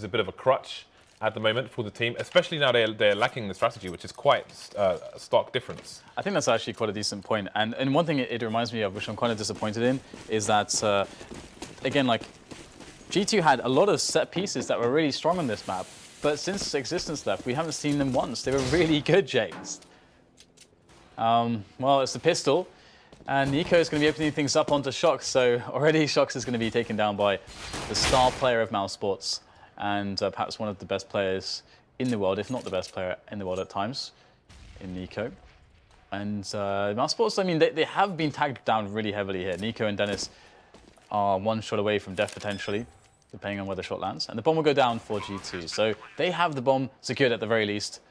is a bit of a crutch at the moment for the team, especially now they're lacking the strategy, which is quite a stark difference. I think that's actually quite a decent point. And one thing it reminds me of, which I'm kind of disappointed in, is that, again, like, G2 had a lot of set pieces that were really strong on this map, but since Existence left, we haven't seen them once. They were really good, James. Well, it's the pistol, and Nico is going to be opening things up onto Shox, so already Shox is going to be taken down by the star player of Mousesports, and perhaps one of the best players in the world, if not the best player in the world at times, in Nico. And Mousesports, I mean, they have been tagged down really heavily here. Nico and Dennis are one shot away from death potentially, depending on where the shot lands. And the bomb will go down for G2. So they have the bomb secured at the very least,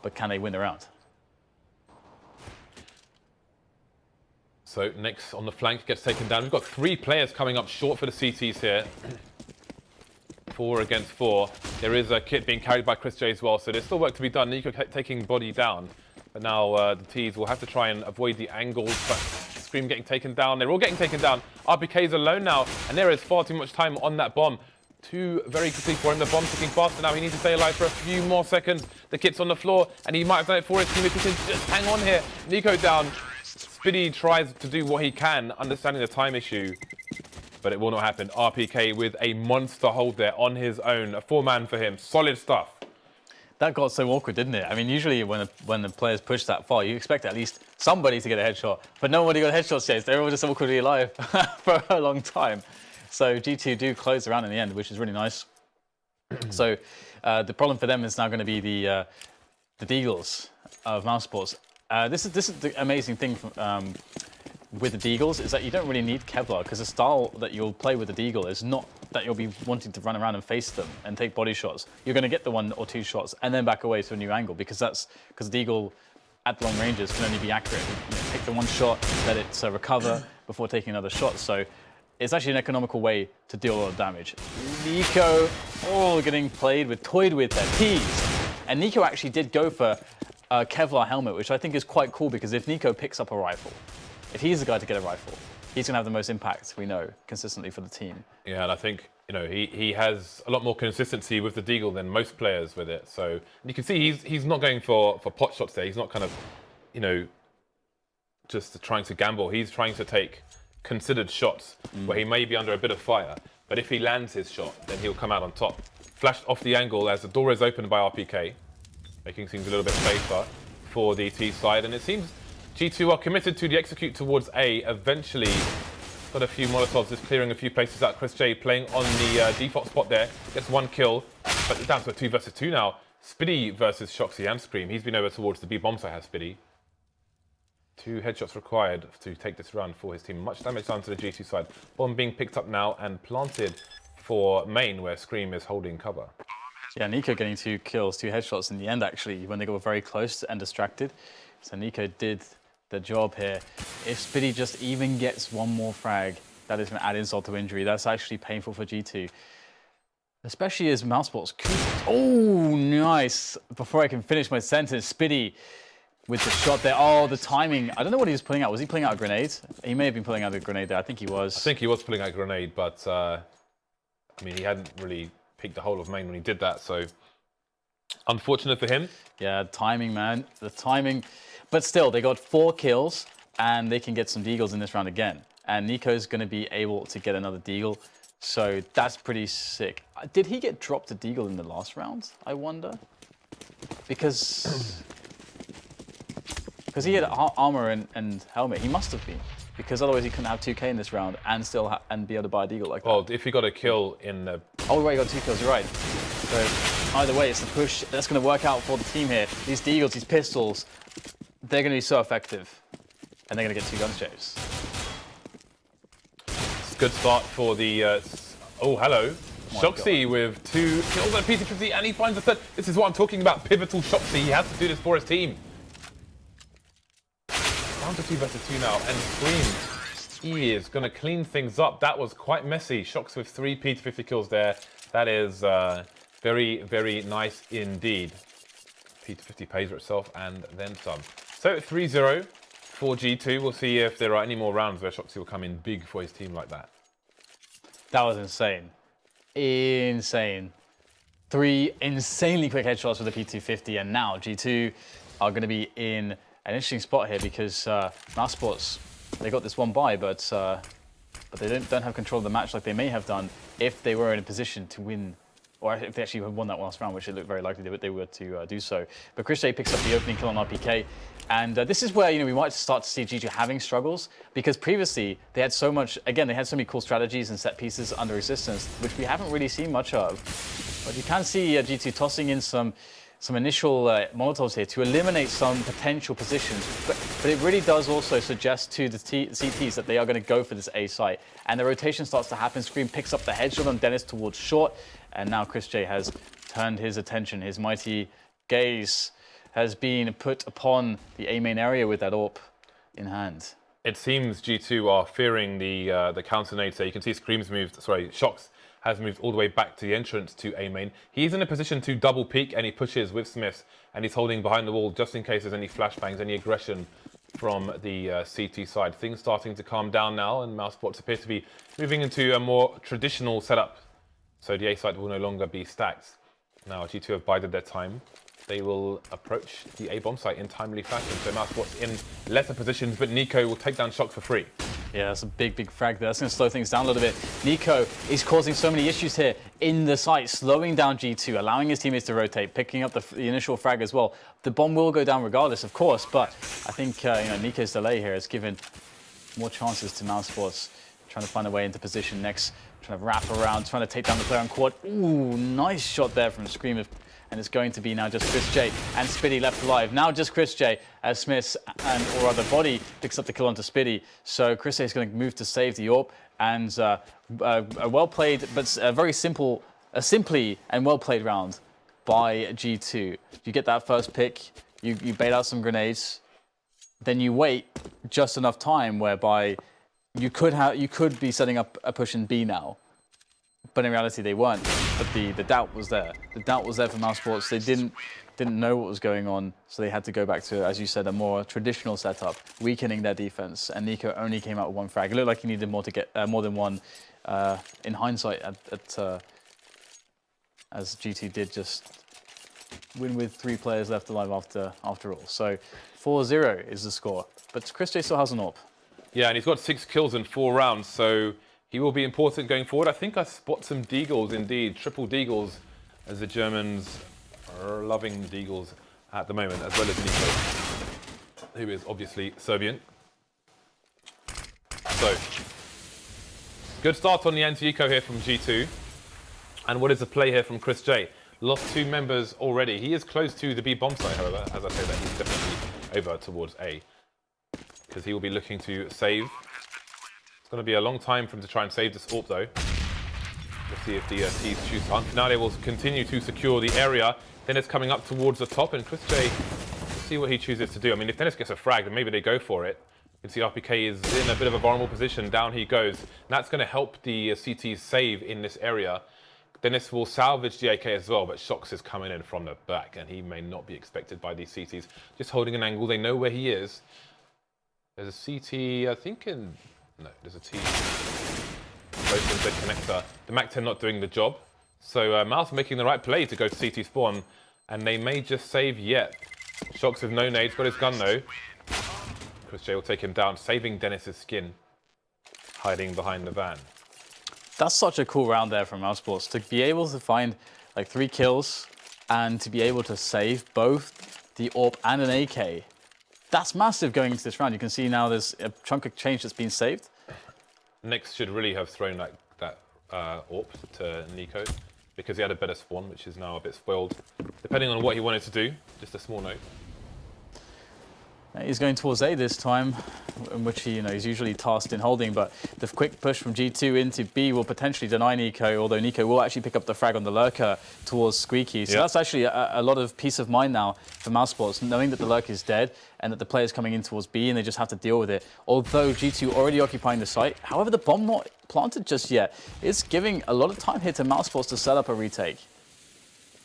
but can they win the round? So next on the flank gets taken down. We've got 3 players coming up short for the CTs here. 4 against 4. There is a kit being carried by Chris J as well, so there's still work to be done. Nico taking body down. But now the Ts will have to try and avoid the angles, but Scream getting taken down. They're all getting taken down. RPK's alone now, and there is far too much time on that bomb. 2 very quickly for him. The bomb's ticking faster now. He needs to stay alive for a few more seconds. The kit's on the floor, and he might have done it for his team if he can just hang on here. Nico down. Spiddy tries to do what he can, understanding the time issue, but it will not happen. RPK with a monster hold there on his own. A 4-man for him. Solid stuff. That got so awkward, didn't it? I mean, usually when the players push that far, you expect at least somebody to get a headshot, but nobody got headshots yet. They're all just awkwardly alive for a long time. So G2 do close the round in the end, which is really nice. So the problem for them is now going to be the Deagles of Mousesports. This is the amazing thing with the Deagles is that you don't really need Kevlar, because the style that you'll play with the Deagle is not that you'll be wanting to run around and face them and take body shots. You're going to get the 1 or 2 shots and then back away to a new angle, because Deagle at long ranges can only be accurate. You know, take the 1 shot, let it recover before taking another shot. So it's actually an economical way to deal a lot of damage. Nico, getting toyed with their T's. And Nico actually did go for a Kevlar helmet, which I think is quite cool, because if Nico picks up a rifle, if he's the guy to get a rifle, he's going to have the most impact, we know, consistently for the team. Yeah, and I think, you know, he has a lot more consistency with the Deagle than most players with it. So you can see he's not going for pot shots there. He's not kind of, you know, just trying to gamble. He's trying to take considered shots where he may be under a bit of fire. But if he lands his shot, then he'll come out on top. Flashed off the angle as the door is opened by RPK, making things a little bit safer for the T side. And it seems G2 are committed to the execute towards A. Eventually, got a few Molotovs, just clearing a few places out. Chris J playing on the default spot there. Gets 1 kill, but it's down to a 2 versus 2 now. Spiddy versus Shoxy and Scream. He's been over towards the B bomb site, has Spiddy. 2 headshots required to take this round for his team. Much damage done to the G2 side. Bomb being picked up now and planted for main, where Scream is holding cover. Yeah, Nico getting 2 kills, 2 headshots in the end, actually, when they got very close and distracted. So Nico did the job here. If Spiddy just even gets 1 more frag, that is going to add insult to injury. That's actually painful for G2. Especially as Mousesports. Oh, nice. Before I can finish my sentence, Spiddy with the shot there. Oh, the timing. I don't know what he was pulling out. Was he pulling out a grenade? He may have been pulling out a grenade there. I think he was. I think he was pulling out a grenade, but I mean, he hadn't really peeked the whole of main when he did that, so unfortunate for him. Yeah, timing, man. The timing. But still, they got 4 kills, and they can get some Deagles in this round again. And Nico's going to be able to get another Deagle, so that's pretty sick. Did he get dropped a Deagle in the last round, I wonder? Because he had armor and helmet. He must have been, because otherwise he couldn't have 2K in this round and still be able to buy a Deagle like that. Well, if he got a kill in the... Oh, right, he got 2 kills, you're right. So either way, it's the push. That's going to work out for the team here. These Deagles, these pistols, they're going to be so effective. And they're going to get 2 gun shaves. It's a good start for the... oh, hello. Shoxy with 2 kills on a PC50, and he finds a third. This is what I'm talking about, pivotal Shoxy. He has to do this for his team. Down to 2 versus 2 now, and Scream, he is going to clean things up. That was quite messy. Shox with 3 P250 kills there. That is very, very nice indeed. P250 pays for itself and then some. So 3-0 for G2. We'll see if there are any more rounds where Shoxy will come in big for his team like that. That was insane. Insane. 3 insanely quick headshots with the P250, and now G2 are going to be in an interesting spot here because Mousesports, they got this one bye, but they don't have control of the match like they may have done if they were in a position to win, or if they actually won that last round, which it looked very likely they were to do so. But Chris J picks up the opening kill on RPK, and this is where we might start to see G2 having struggles, because previously they had so much, again, they had so many cool strategies and set pieces under Resistance, which we haven't really seen much of. But you can see G2 tossing in some initial Molotovs here to eliminate some potential positions. But it really does also suggest to the CTs that they are going to go for this A site. And the rotation starts to happen. Scream picks up the headshot on Dennis towards short. And now Chris J has turned his attention. His mighty gaze has been put upon the A main area with that AWP in hand. It seems G2 are fearing the counter nade. So you can see Scream's moved, Shox has moved all the way back to the entrance to A main. He's in a position to double peek, and he pushes with Smiths, and he's holding behind the wall just in case there's any flashbangs, any aggression from the CT side. Things starting to calm down now, and Mousesports appear to be moving into a more traditional setup. So the A site will no longer be stacked. Now G2 have bided their time. They will approach the A bomb site in timely fashion. So Mousesports in lesser positions, but Nico will take down Shox for free. Yeah, that's a big frag there. That's going to slow things down a little bit. Nico is causing so many issues here in the site, slowing down G2, allowing his teammates to rotate, picking up the initial frag as well. The bomb will go down regardless, of course, but I think Nico's delay here has given more chances to Mousesports, trying to find a way into position next, trying to wrap around, trying to take down the player on quad. Ooh, nice shot there from Scream. And it's going to be now just Chris J and Spitty left alive. Now just Chris J as Smiths or rather Body picks up the kill onto Spitty. So Chris J is going to move to save the AWP, and a well played but a very simply and well played round by G2. You get that first pick, you bait out some grenades, then you wait just enough time whereby you could be setting up a push in B now. But in reality, they weren't. But the doubt was there. The doubt was there for Mousesports. They didn't know what was going on, so they had to go back to, as you said, a more traditional setup, weakening their defense. And Nico only came out with one frag. It looked like he needed more to get more than one. In hindsight, as GT did just win with 3 players left alive after all. So 4-0 is the score. But Chris J still has an AWP. Yeah, and he's got 6 kills in 4 rounds, so he will be important going forward. I think I spot some deagles indeed, triple deagles, as the Germans are loving the deagles at the moment, as well as Nico, who is obviously Serbian. So, good start on the anti-eco here from G2. And what is the play here from Chris J? Lost 2 members already. He is close to the B bomb site, however. As I say that, he's definitely over towards A, because he will be looking to save. It's going to be a long time for him to try and save this AWP though. Let's see if the T's choose to hunt. Now they will continue to secure the area. Dennis coming up towards the top, and Chris J, let's see what he chooses to do. I mean, if Dennis gets a frag, then maybe they go for it. You can see RPK is in a bit of a vulnerable position. Down he goes. And that's going to help the CTs save in this area. Dennis will salvage the AK as well, but Shox is coming in from the back, and he may not be expected by these CTs. Just holding an angle. They know where he is. There's a CT, I think in... No, there's a T. Both in the connector. The MAC-10 not doing the job. So Mouse making the right play to go to CT spawn. And they may just save yet. Shox with no nades, got his gun though. Chris J will take him down, saving Dennis's skin. Hiding behind the van. That's such a cool round there from Mousesports. To be able to find like 3 kills and to be able to save both the AWP and an AK. That's massive going into this round. You can see now there's a chunk of change that's been saved. Nix should really have thrown that AWP to Nico, because he had a better spawn, which is now a bit spoiled. Depending on what he wanted to do, just a small note. He's going towards A this time, in which he's usually tasked in holding, but the quick push from G2 into B will potentially deny Nico, although Nico will actually pick up the frag on the lurker towards Squeaky. So that's actually a lot of peace of mind now for Mousesports, knowing that the lurker is dead and that the player's coming in towards B and they just have to deal with it. Although G2 already occupying the site, however, the bomb not planted just yet. It's giving a lot of time here to Mousesports to set up a retake.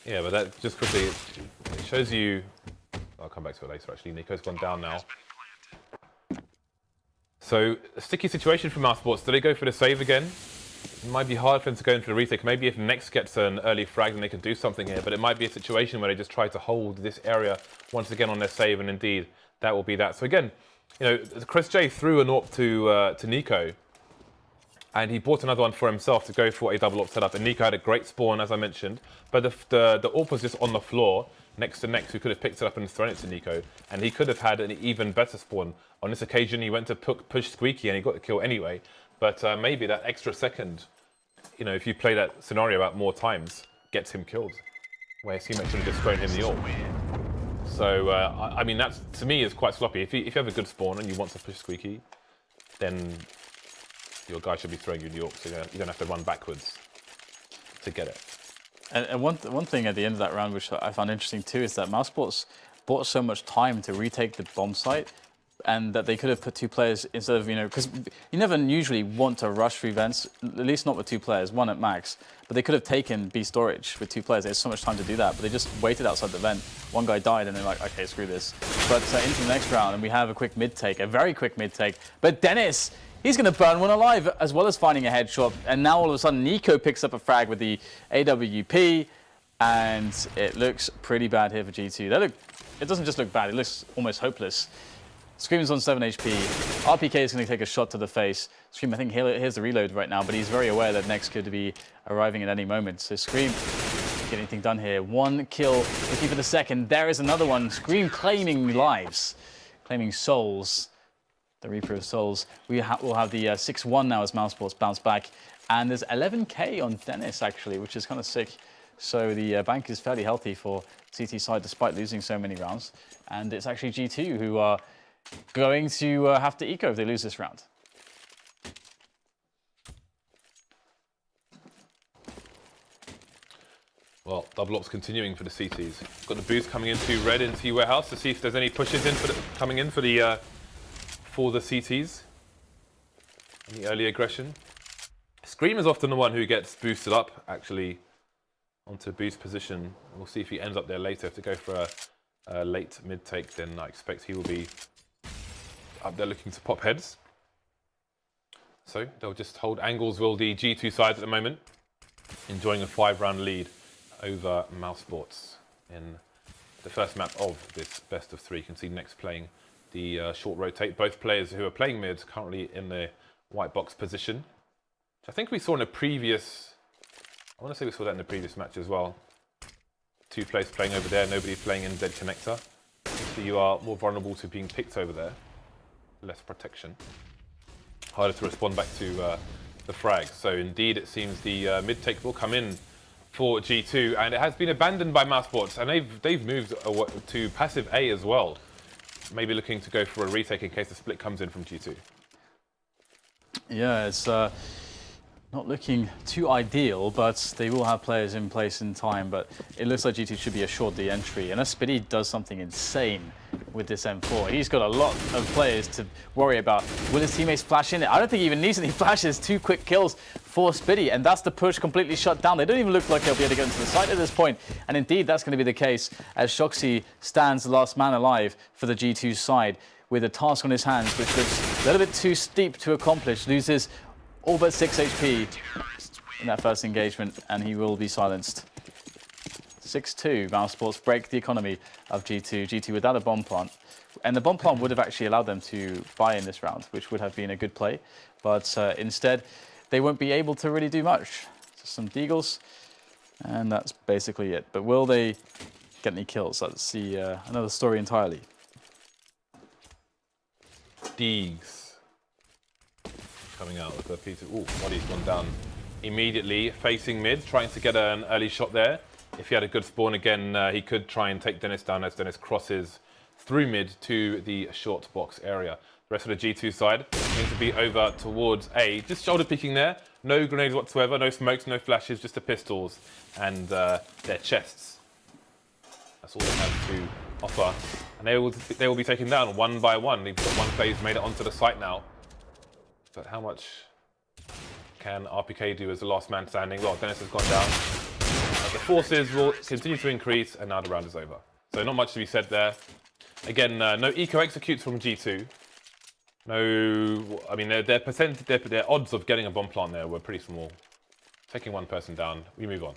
Yeah, but that just quickly, it shows you... I'll come back to it later, actually. Nico's gone down now. So, a sticky situation for Mousesports. Do they go for the save again? It might be hard for them to go into the retake. Maybe if Next gets an early frag, then they can do something here. But it might be a situation where they just try to hold this area once again on their save, and indeed, that will be that. So again, you know, Chris J threw an AWP to Nico, and he bought another one for himself to go for a double AWP setup. And Nico had a great spawn, as I mentioned, but the AWP was just on the floor next to Next, who could have picked it up and thrown it to Nico, and he could have had an even better spawn. On this occasion, he went to push Squeaky, and he got the kill anyway. But maybe that extra second, you know, if you play that scenario out more times, gets him killed. Where his teammate should have just thrown him the AWP. So, I mean, that to me is quite sloppy. If you have a good spawn and you want to push Squeaky, then your guy should be throwing you the AWP, so you don't have to run backwards to get it. And one thing at the end of that round, which I found interesting too, is that Mousesports bought so much time to retake the bomb site, and that they could have put 2 players instead of, you know, because you never usually want to rush through vents, at least not with 2 players, 1 at max. But they could have taken B storage with 2 players. There's so much time to do that, but they just waited outside the vent. One guy died, and they're like, okay, screw this. But into the next round, and we have a quick mid take, a very quick mid take. But Dennis, he's going to burn one alive, as well as finding a headshot. And now all of a sudden, Nico picks up a frag with the AWP, and it looks pretty bad here for G2. It doesn't just look bad, it looks almost hopeless. Scream is on 7 HP. RPK is going to take a shot to the face. Scream, I think here's the reload right now, but he's very aware that Next could be arriving at any moment. So Scream, get anything done here. 1 kill, looking for the second. There is another one. Scream claiming lives, claiming souls. The Reaper of Souls. We'll have the 6-1 now as Mousesports bounce back. And there's 11k on Dennis, actually, which is kind of sick. So the bank is fairly healthy for CT side, despite losing so many rounds. And it's actually G2 who are going to have to eco if they lose this round. Well, double ops continuing for the CTs. Got the boost coming into red into warehouse to see if there's any pushes in coming in for the CTs. Any early aggression. Scream is often the one who gets boosted up, actually, onto boost position. We'll see if he ends up there later. If they go for a late mid take, then I expect he will be up there looking to pop heads. So they'll just hold angles, will the G2 sides at the moment, enjoying a 5-round lead over Mousesports in the first map of this best of 3. You can see Next playing the short rotate. Both players who are playing mid currently in the white box position, which I think we saw in a previous, I want to say we saw that in the previous match as well. 2 players playing over there, nobody playing in dead connector. So you are more vulnerable to being picked over there. Less protection. Harder to respond back to the frag. So indeed, it seems the mid take will come in for G2, and it has been abandoned by Mousesports, and they've moved to passive A as well. Maybe looking to go for a retake in case the split comes in from G2. Yeah, it's not looking too ideal, but they will have players in place in time. But it looks like G2 should be a short D entry, unless Spitty does something insane with this M4. He's got a lot of players to worry about. Will his teammates flash in? I don't think he even needs any flashes. 2 quick kills for Spitty, and that's the push completely shut down. They don't even look like they'll be able to get into the site at this point. And indeed, that's going to be the case as Shoxy stands the last man alive for the G2 side with a task on his hands, which looks a little bit too steep to accomplish. Loses all but 6 HP in that first engagement, and he will be silenced. 6-2, Mousesports break the economy of G2. G2 without a bomb plant. And the bomb plant would have actually allowed them to buy in this round, which would have been a good play. But instead, they won't be able to really do much. Just some deagles, and that's basically it. But will they get any kills? That's the, another story entirely. Deegs coming out with the P2. Ooh, body's gone down immediately, facing mid, trying to get an early shot there. If he had a good spawn again, he could try and take Dennis down as Dennis crosses through mid to the short box area. The rest of the G2 side going to be over towards A. Just shoulder peeking there. No grenades whatsoever, no smokes, no flashes, just the pistols and their chests. That's all they have to offer. And they will be taken down one by one. They've got one player who's made it onto the site now. But how much can RPK do as the last man standing? Well, Dennis has gone down. The forces will continue to increase, and now the round is over. So not much to be said there. Again, no eco executes from G2. No, I mean, their odds of getting a bomb plant there were pretty small. Taking one person down, we move on.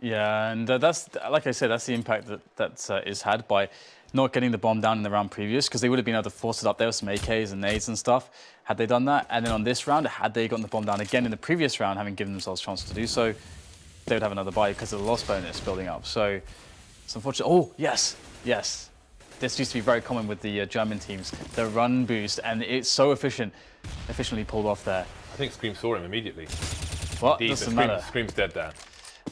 Yeah, and that's, like I said, that's the impact that is had by not getting the bomb down in the round previous, because they would have been able to force it up there with some AKs and nades and stuff, had they done that. And then on this round, had they gotten the bomb down again in the previous round, having given themselves a chance to do so, they would have another buy because of the loss bonus building up. So it's unfortunate. Oh, yes, yes. This used to be very common with the German teams, the run boost, and it's so efficiently pulled off there. I think Scream saw him immediately. What? Doesn't matter. Scream's dead there.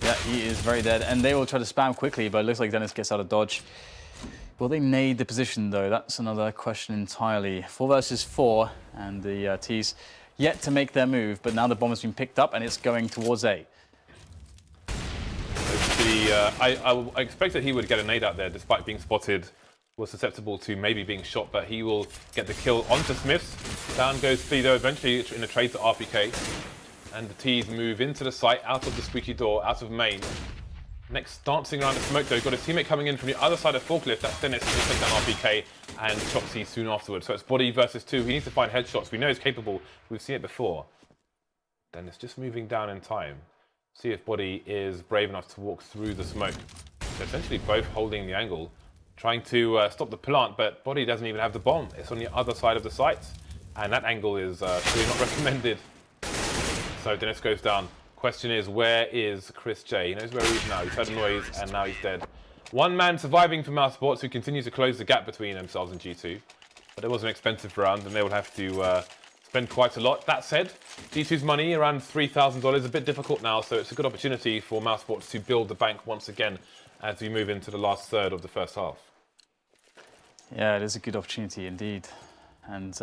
Yeah, he is very dead, and they will try to spam quickly, but it looks like Dennis gets out of dodge. Will they nade the position, though? That's another question entirely. 4 versus 4, and the T's yet to make their move, but now the bomb has been picked up, and it's going towards A. I expect that he would get a nade out there, despite being spotted. Was susceptible to maybe being shot, but he will get the kill onto Smiths. Down goes Speedo, eventually in a trade to RPK. And the T's move into the site, out of the squeaky door, out of main. Next, dancing around the smoke though, got his teammate coming in from the other side of Forklift. That's Dennis, who'll take down RPK and Choxy soon afterwards. So it's body versus 2. He needs to find headshots. We know he's capable. We've seen it before. Dennis just moving down in time. See if Body is brave enough to walk through the smoke. So essentially both holding the angle, trying to stop the plant, but Body doesn't even have the bomb. It's on the other side of the site. And that angle is really not recommended. So Dennis goes down. Question is, where is Chris J? He knows where he is now. He's heard a noise, and now he's dead. One man surviving for Mousesports, who continues to close the gap between themselves and G2. But it was an expensive round, and they will have to spend quite a lot. That said, G2's money, around $3,000, a bit difficult now, so it's a good opportunity for Mousesports to build the bank once again as we move into the last third of the first half. Yeah, it is a good opportunity indeed. And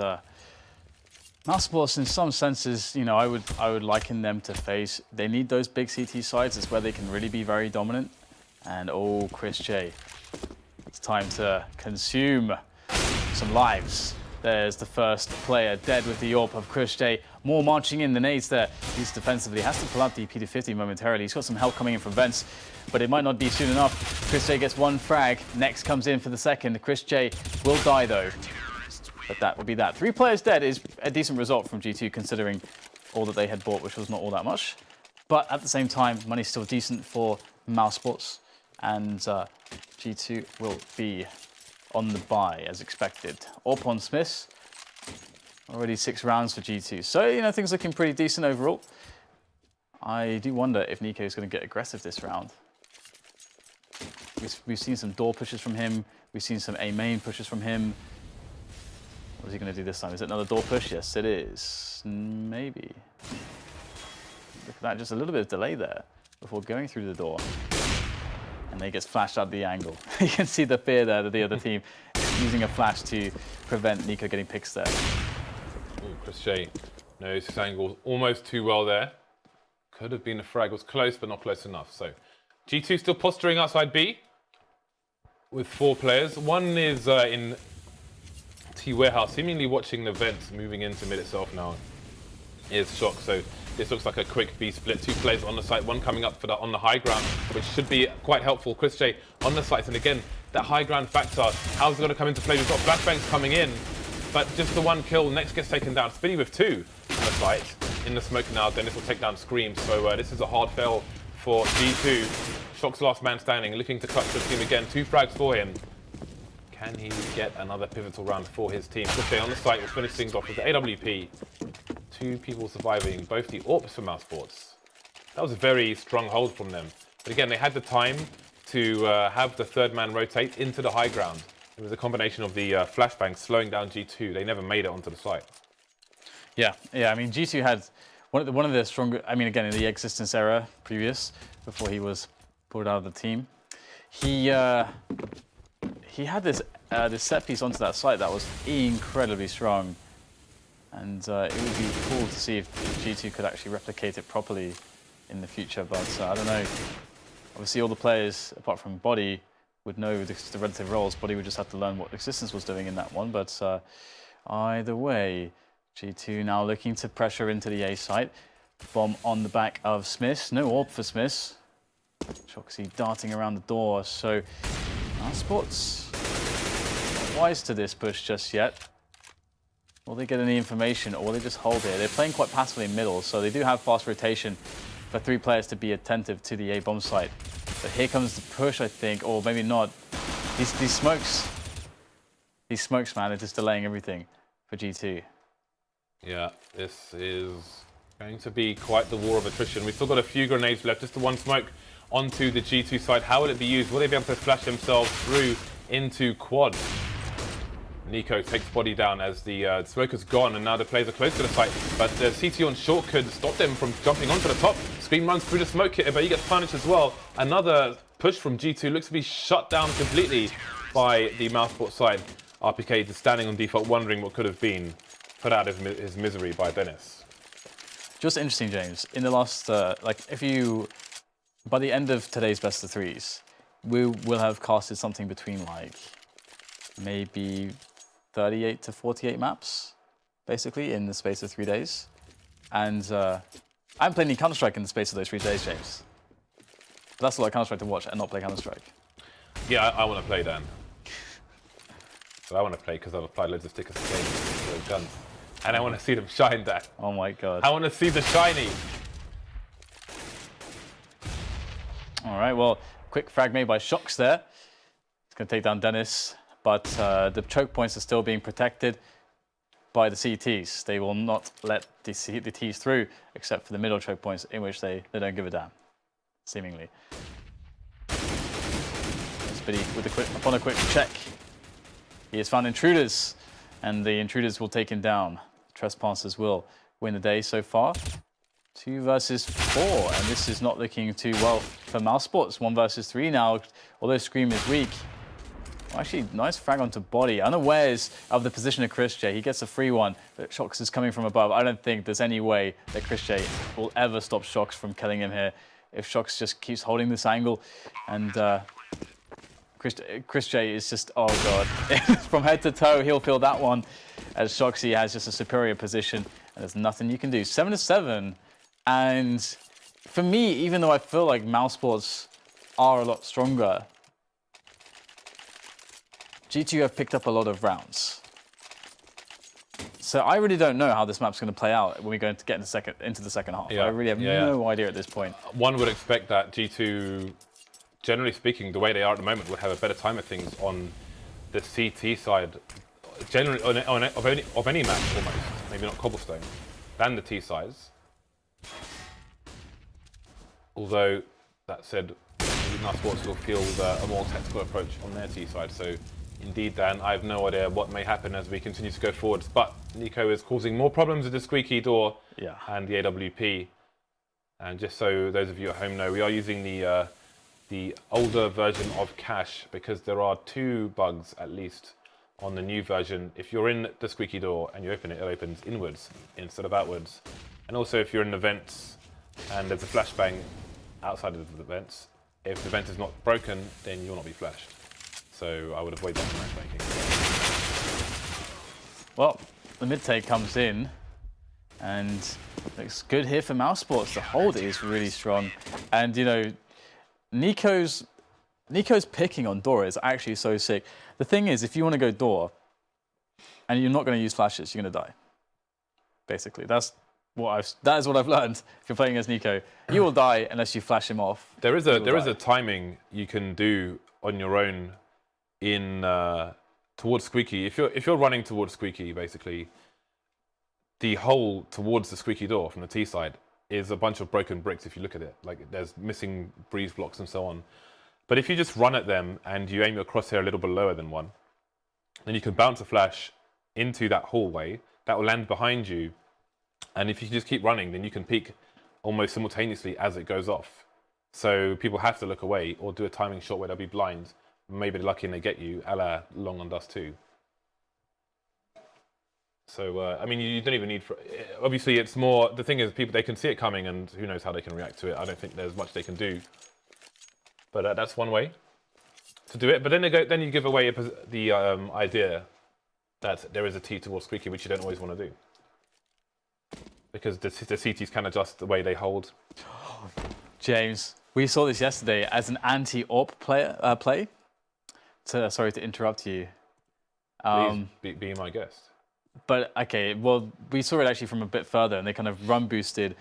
Mousesports, in some senses, you know, I would liken them to FaZe. They need those big CT sides. It's where they can really be very dominant. And oh, Chris J, it's time to consume some lives. There's the first player dead with the AWP of Chris J. More marching in, the nades there. He's defensively, has to pull out the P250 momentarily. He's got some help coming in from vents, but it might not be soon enough. Chris J gets one frag. Next comes in for the second. Chris J will die though. But that would be that. 3 players dead is a decent result from G2 considering all that they had bought, which was not all that much. But at the same time, money's still decent for Mousesports, and G2 will be on the buy as expected. AWP on Smiths, already 6 rounds for G2. So, you know, things looking pretty decent overall. I do wonder if Nico is going to get aggressive this round. We've seen some door pushes from him. We've seen some A main pushes from him. What is he going to do this time? Is it another door push? Yes, it is. Maybe. Look at that, just a little bit of delay there before going through the door. And then he gets flashed out the angle. You can see the fear there that the other team is using a flash to prevent Nico getting picks there. Ooh, Chris J knows his angle almost too well there. Could have been a frag. Was close, but not close enough. So G2 still posturing outside B with 4 players. One is in T warehouse, seemingly watching the vents moving into mid itself now. Is Shock. So this looks like a quick B split. 2 players on the site, one coming up for that on the high ground, which should be quite helpful. Chris J on the sites, and again, that high ground factor, how's it going to come into play? We've got flashbangs coming in, but just the 1 kill. Next gets taken down. Spinny with 2 on the site. In the smoke now, Dennis will take down Scream. So this is a hard fail for G2. Shock's last man standing, looking to clutch the team again. 2 frags for him. Can he get another pivotal round for his team? Chris J on the site will finish things off with the AWP. 2 people surviving, both the AWPs for Mousesports. That was a very strong hold from them. But again, they had the time to have the 3rd man rotate into the high ground. It was a combination of the flashbang slowing down G2. They never made it onto the site. Yeah. I mean, G2 had one of the stronger. I mean, again, in the existence era previous, before he was pulled out of the team, he had this set piece onto that site that was incredibly strong, and it would be cool to see if G2 could actually replicate it properly in the future. But I don't know. Obviously, all the players apart from Body would know the relative roles. Body would just have to learn what existence was doing in that one. But either way, G2 now looking to pressure into the A site. Bomb on the back of Smiths. No AWP for Smiths. Choxy darting around the door. So Mousesports not wise to this push just yet. Will they get any information, or will they just hold here? They're playing quite passively in middle, so they do have fast rotation for 3 players to be attentive to the A bomb site. But here comes the push, I think, or maybe not. These smokes, man, they're just delaying everything for G2. Yeah, this is going to be quite the war of attrition. We've still got a few grenades left, just the one smoke onto the G2 side. How will it be used? Will they be able to flash themselves through into quad? Nico takes body down as the smoke is gone, and now the players are close to the site. But the CT on short could stop them from jumping onto the top. Scream runs through the smoke hitter, but he gets punished as well. Another push from G2 looks to be shut down completely by the Mousesports side. RPK just standing on default, wondering what could have been put out of his misery by Dennis. Just interesting, James. In the last, by the end of today's best of threes, we will have casted something between maybe 38 to 48 maps, basically, in the space of 3 days. And I haven't played any Counter-Strike in the space of those 3 days, James. That's a lot of Counter-Strike to watch and not play Counter-Strike. Yeah, I want to play, Dan. But I want to play because I've applied loads of stickers to games for those guns. And I want to see them shine, Dan. Oh my god. I want to see the shiny. All right, well, quick frag made by Shox there. It's going to take down Dennis, but the choke points are still being protected by the CTs. They will not let the Ts through, except for the middle choke points, in which they don't give a damn, seemingly. Spitty upon a quick check, he has found intruders, and the intruders will take him down. Trespassers will win the day so far. 2 versus 4, and this is not looking too well for Mousesports. 1 versus 3 now, although Scream is weak. Well, actually, nice frag onto body. Unawares of the position of Chris J. He gets a free one, but Shox is coming from above. I don't think there's any way that Chris J will ever stop Shox from killing him here. If Shox just keeps holding this angle, and Chris J is just, oh god. From head to toe, he'll feel that one, as Shoxy has just a superior position, and there's nothing you can do. 7 to 7. And for me, even though I feel like Mousesports are a lot stronger, G2 have picked up a lot of rounds. So I really don't know how this map's going to play out when we go to get into the second half. Yeah, I really have no idea at this point. One would expect that G2, generally speaking, the way they are at the moment, would have a better time of things on the CT side, generally of any map almost, maybe not Cobblestone, than the T sides. Although, that said, Mousesports will field a more tactical approach on their T side. So, indeed, Dan, I have no idea what may happen as we continue to go forwards. But Nico is causing more problems with the squeaky door and the AWP. And just so those of you at home know, we are using the older version of Cache because there are 2 bugs at least on the new version. If you're in the squeaky door and you open it, it opens inwards instead of outwards. And also, if you're in the vents and there's a flashbang outside of the vents, if the vent is not broken, then you'll not be flashed. So I would avoid that in matchmaking. Well, the mid take comes in, and looks good here for Mousesports. The hold is really strong, and you know, Nico's picking on door is actually so sick. The thing is, if you want to go door, and you're not going to use flashes, you're going to die. Basically, that is what I've learned. If you're playing as Nico, you will die unless you flash him off. There is a timing you can do on your own in towards squeaky. If you're running towards squeaky, basically, the hole towards the squeaky door from the T side is a bunch of broken bricks. If you look at it, like there's missing breeze blocks and so on. But if you just run at them and you aim your crosshair a little bit lower than one, then you can bounce a flash into that hallway that will land behind you. And if you just keep running, then you can peek almost simultaneously as it goes off. So people have to look away or do a timing shot where they'll be blind. Maybe they're lucky and they get you, a la Long on Dust 2. So, I mean, you don't even need... obviously, it's more... The thing is, people, they can see it coming and who knows how they can react to it. I don't think there's much they can do. But that's one way to do it. But then you give away the idea that there is a T towards squeaky, which you don't always want to do. Because the CTs can adjust the way they hold. James, we saw this yesterday as an anti-AWP play. Sorry to interrupt you. Please be my guest. But okay, well, we saw it actually from a bit further, and they kind of run boosted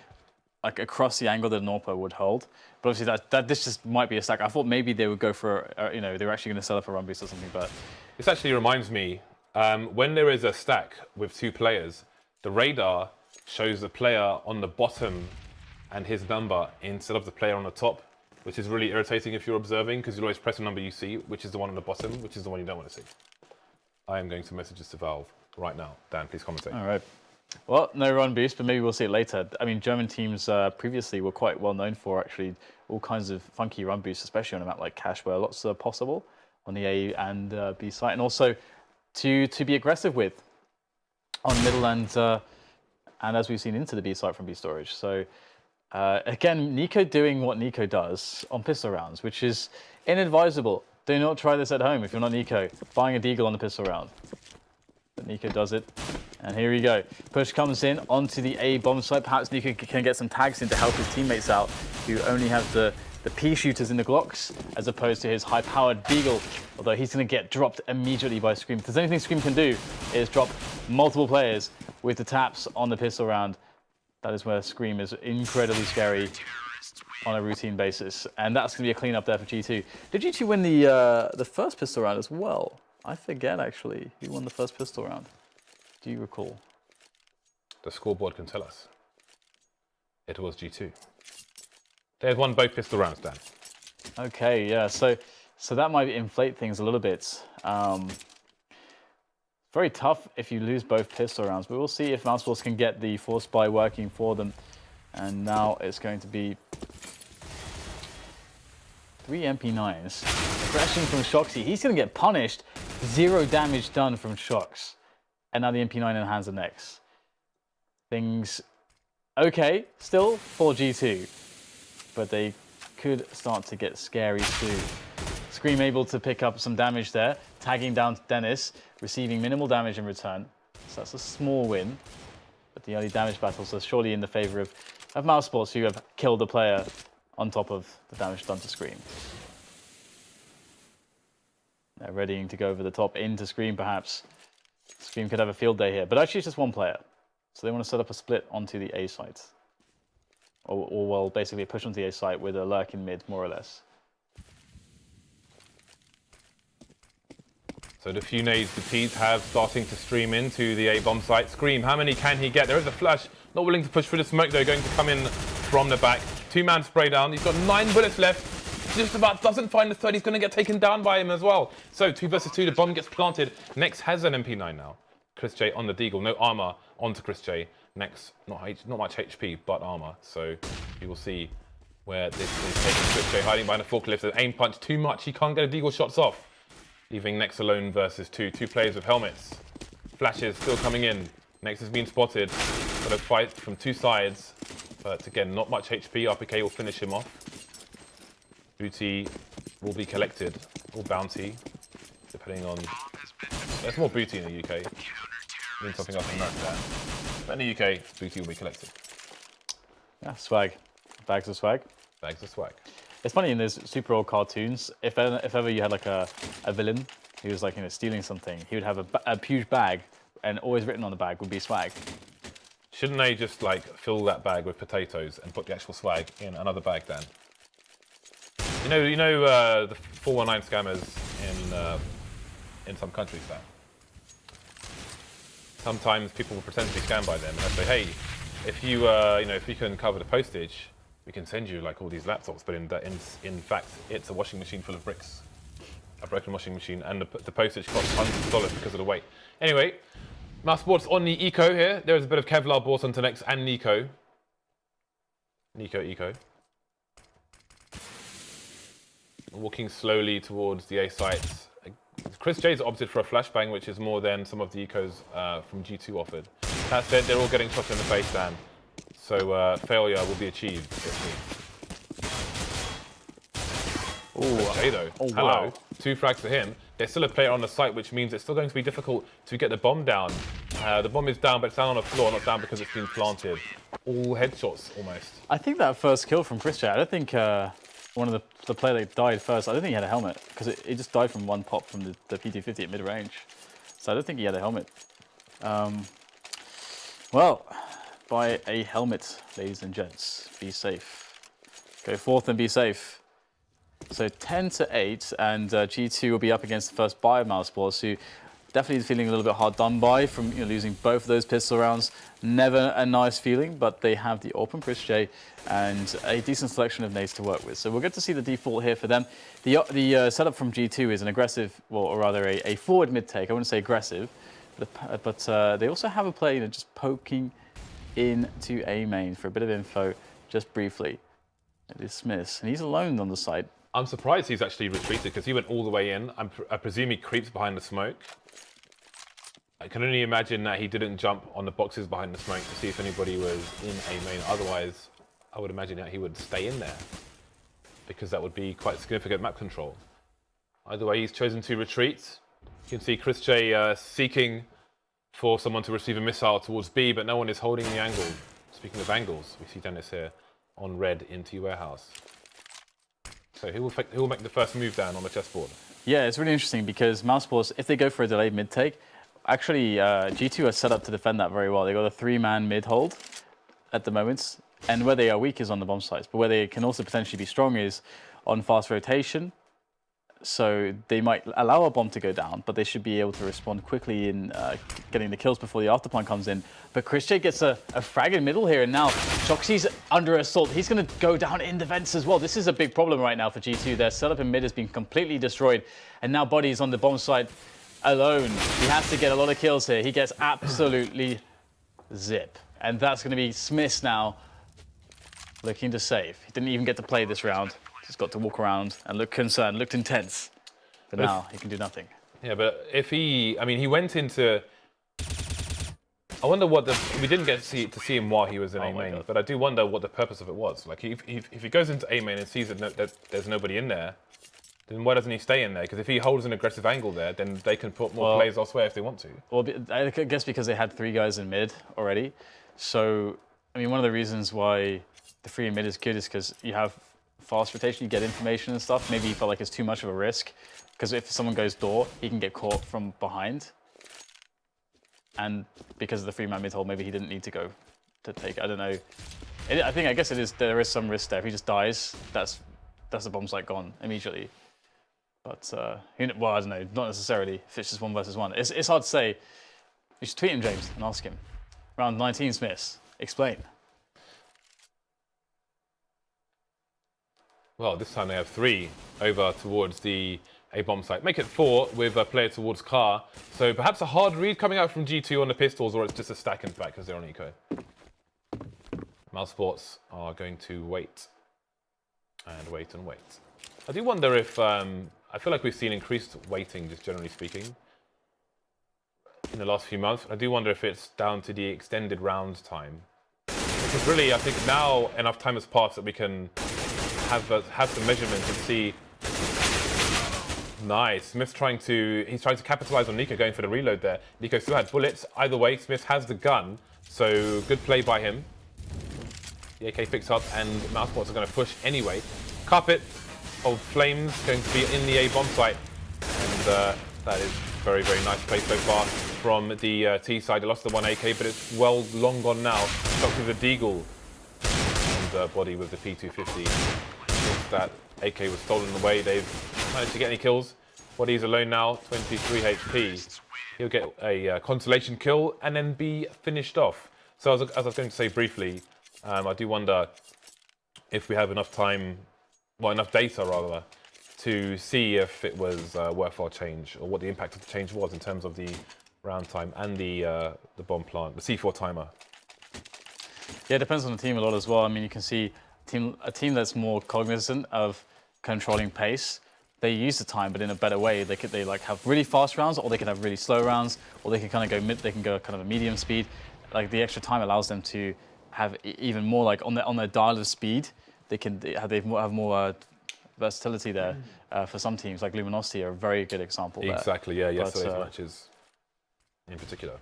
like across the angle that Norpo would hold. But obviously, this just might be a stack. I thought maybe they would go for, you know, they were actually going to set up a run boost or something. But This actually reminds me, when there is a stack with 2 players, the radar shows the player on the bottom and his number instead of the player on the top, which is really irritating if you're observing, because you'll always press the number you see, which is the one on the bottom, which is the one you don't want to see. I am going to message this to Valve right now. Dan, please commentate. all right. Well, no run boost, but maybe we'll see it later. I mean, German teams previously were quite well known for actually all kinds of funky run boosts, especially on a map like Cache, where lots are possible on the A and B site, and also to be aggressive with on middle and as we've seen into the B site from B storage. So again, Nico doing what Nico does on pistol rounds, which is inadvisable. Do not try this at home if you're not Nico. Buying a deagle on the pistol round. But Nico does it. And here we go. Push comes in onto the A bomb site. Perhaps Nico can get some tags in to help his teammates out, who only have the P shooters in the Glocks, as opposed to his high-powered Deagle. Although he's going to get dropped immediately by Scream. If there's anything Scream can do, is drop multiple players with the taps on the pistol round. That is where Scream is incredibly scary on a routine basis. And that's going to be a cleanup there for G2. Did G2 win the first pistol round as well? I forget, actually, who won the first pistol round. Do you recall? The scoreboard can tell us. It was G2. They had won both pistol rounds, Dan. Okay, yeah. So that might inflate things a little bit. Very tough if you lose both pistol rounds, but we'll see if Mousesports can get the force buy working for them. And now it's going to be 3 MP9s. Aggression from Shoxy. He's going to get punished. 0 damage done from Shox. And now the MP9 in hands are next. Things okay still for G2. But they could start to get scary too. Scream able to pick up some damage there. Tagging down Dennis. Receiving minimal damage in return. So that's a small win. But the early damage battles are surely in the favor of Mousesports, who have killed the player on top of the damage done to Scream. They're readying to go over the top into Scream, perhaps. Scream could have a field day here, but actually it's just one player. So they want to set up a split onto the A site. Or well, basically a push onto the A site with a lurk in mid, more or less. So the few nades the T's have starting to stream into the A bomb site. Scream, how many can he get? There is a flash. Not willing to push through the smoke though, going to come in from the back. 2-man spray down. He's got 9 bullets left. Just about doesn't find the third. He's going to get taken down by him as well. So 2 versus 2, the bomb gets planted. Next has an MP9 now. Chris J on the Deagle, no armor onto Chris J. Next, not much HP, but armor. So you will see where this is taking Chris J, hiding behind a forklift. The aim punch too much. He can't get a Deagle shots off. Leaving Next alone versus 2. 2 players with helmets. Flashes still coming in. Next has been spotted. Got a fight from 2 sides. But again, not much HP. RPK will finish him off. Booty will be collected. Or bounty. Depending on... There's more booty in the UK. Means something else in America. But in the UK, booty will be collected. Yeah, swag. Bags of swag. Bags of swag. It's funny in those super old cartoons, if ever you had like a villain who was like, you know, stealing something, he would have a huge bag, and always written on the bag would be swag. Shouldn't they just like fill that bag with potatoes and put the actual swag in another bag, Dan? You know the 419 scammers in some countries, Dan. Sometimes people will pretend to be scammed by them, and they say, hey, if you if you can cover the postage, we can send you like all these laptops, but in fact, it's a washing machine full of bricks. A broken washing machine, and the postage costs hundreds of dollars because of the weight. Anyway, Mousesports on the Eco here. There is a bit of Kevlar bought onto Next and Nico. Eco. Walking slowly towards the A site. Chris J's opted for a flashbang, which is more than some of the Ecos from G2 offered. That said, they're all getting shot in the face, Dan. So failure will be achieved. Oh, though. Oh, hello. wow. 2 frags for him. There's still a player on the site, which means it's still going to be difficult to get the bomb down. The bomb is down, but it's down on the floor, not down because it's been planted. All headshots, almost. I think that first kill from Chris J, I don't think one of the player that died first, I don't think he had a helmet, because it just died from one pop from the P250 at mid-range. So I don't think he had a helmet. Well, buy a helmet, ladies and gents. Be safe. Go forth and be safe. So 10-8, and G2 will be up against the first buy of Mousesports, who definitely feeling a little bit hard done by from losing both of those pistol rounds. Never a nice feeling, but they have the open Christian and a decent selection of nades to work with. So we'll get to see the default here for them. The setup from G2 is an aggressive, well, or rather a forward mid take. I wouldn't say aggressive, but they also have a play just poking into A main for a bit of info, just briefly. It is Smith, and he's alone on the side. I'm surprised he's actually retreated because he went all the way in. I presume he creeps behind the smoke. I can only imagine that he didn't jump on the boxes behind the smoke to see if anybody was in A main. Otherwise, I would imagine that he would stay in there because that would be quite significant map control. Either way, he's chosen to retreat. You can see Chris J seeking for someone to receive a missile towards B, but no one is holding the angle. Speaking of angles, we see Dennis here on red into warehouse. So he will make the first move down on the chessboard. Yeah, it's really interesting because Mousesports, if they go for a delayed mid take, actually G2 are set up to defend that very well. They got a 3-man mid hold at the moment, and where they are weak is on the bomb sites, but where they can also potentially be strong is on fast rotation. So they might allow a bomb to go down, but they should be able to respond quickly in getting the kills before the afterplan comes in. But Chris J gets a frag in middle here, and now Choxy's under assault. He's going to go down in defense as well. This is a big problem right now for G2. Their setup in mid has been completely destroyed, and now Body's on the bomb side alone. He has to get a lot of kills here. He gets absolutely zip, and that's going to be Smith now looking to save. He didn't even get to play this round. He's got to walk around and look concerned, looked intense. But now he can do nothing. Yeah, but if he went into... I wonder what we didn't get to see him while he was in A main, but I do wonder what the purpose of it was. Like, if he goes into A main and sees that there's nobody in there, then why doesn't he stay in there? Because if he holds an aggressive angle there, then they can put more players elsewhere if they want to. Well, I guess because they had 3 guys in mid already. So, I mean, one of the reasons why the 3 in mid is good is because you have fast rotation, you get information and stuff. Maybe he felt like it's too much of a risk because if someone goes door, he can get caught from behind. And because of the 3-man mid hold, maybe he didn't need to go to take. I don't know. I guess there is some risk there. If he just dies, that's the bomb site gone immediately. But well, I don't know. Not necessarily. If it's just 1 versus 1, it's hard to say. You should tweet him, James, and ask him. Round 19, Smiths. Explain. Well, this time they have 3 over towards the A bomb site. Make it 4 with a player towards car. So perhaps a hard read coming out from G2 on the pistols, or it's just a stack in fact because they're on eco. Mousesports are going to wait and wait and wait. I do wonder if I feel like we've seen increased waiting, just generally speaking, in the last few months. I do wonder if it's down to the extended round time, because really I think now enough time has passed that we can have some measurements and see. Nice. Smith's trying to capitalize on Nico going for the reload there. Nico still had bullets. Either way, Smith has the gun, so good play by him. The AK picks up, and Mousesports are going to push anyway. Carpet of flames going to be in the A bomb site, and that is very, very nice play so far from the T side. They lost the 1 AK, but it's well long gone now. Stuck with the Deagle and Body with the P250. Since that AK was stolen away, they've managed to get any kills. Body's alone now, 23 HP. He'll get a consolation kill and then be finished off. So as I was going to say briefly, I do wonder if we have enough time, well, enough data rather, to see if it was worthwhile change, or what the impact of the change was in terms of the round time and the bomb plant, the C4 timer. Yeah, it depends on the team a lot as well. I mean, you can see a team that's more cognizant of controlling pace. They use the time, but in a better way. They like have really fast rounds, or they can have really slow rounds, or they can kind of go mid. They can go kind of a medium speed. Like the extra time allows them to have even more like on their dial of speed. They have more versatility there. For some teams, like Luminosity, are a very good example. Exactly. Yeah. Yesterday's matches, in particular.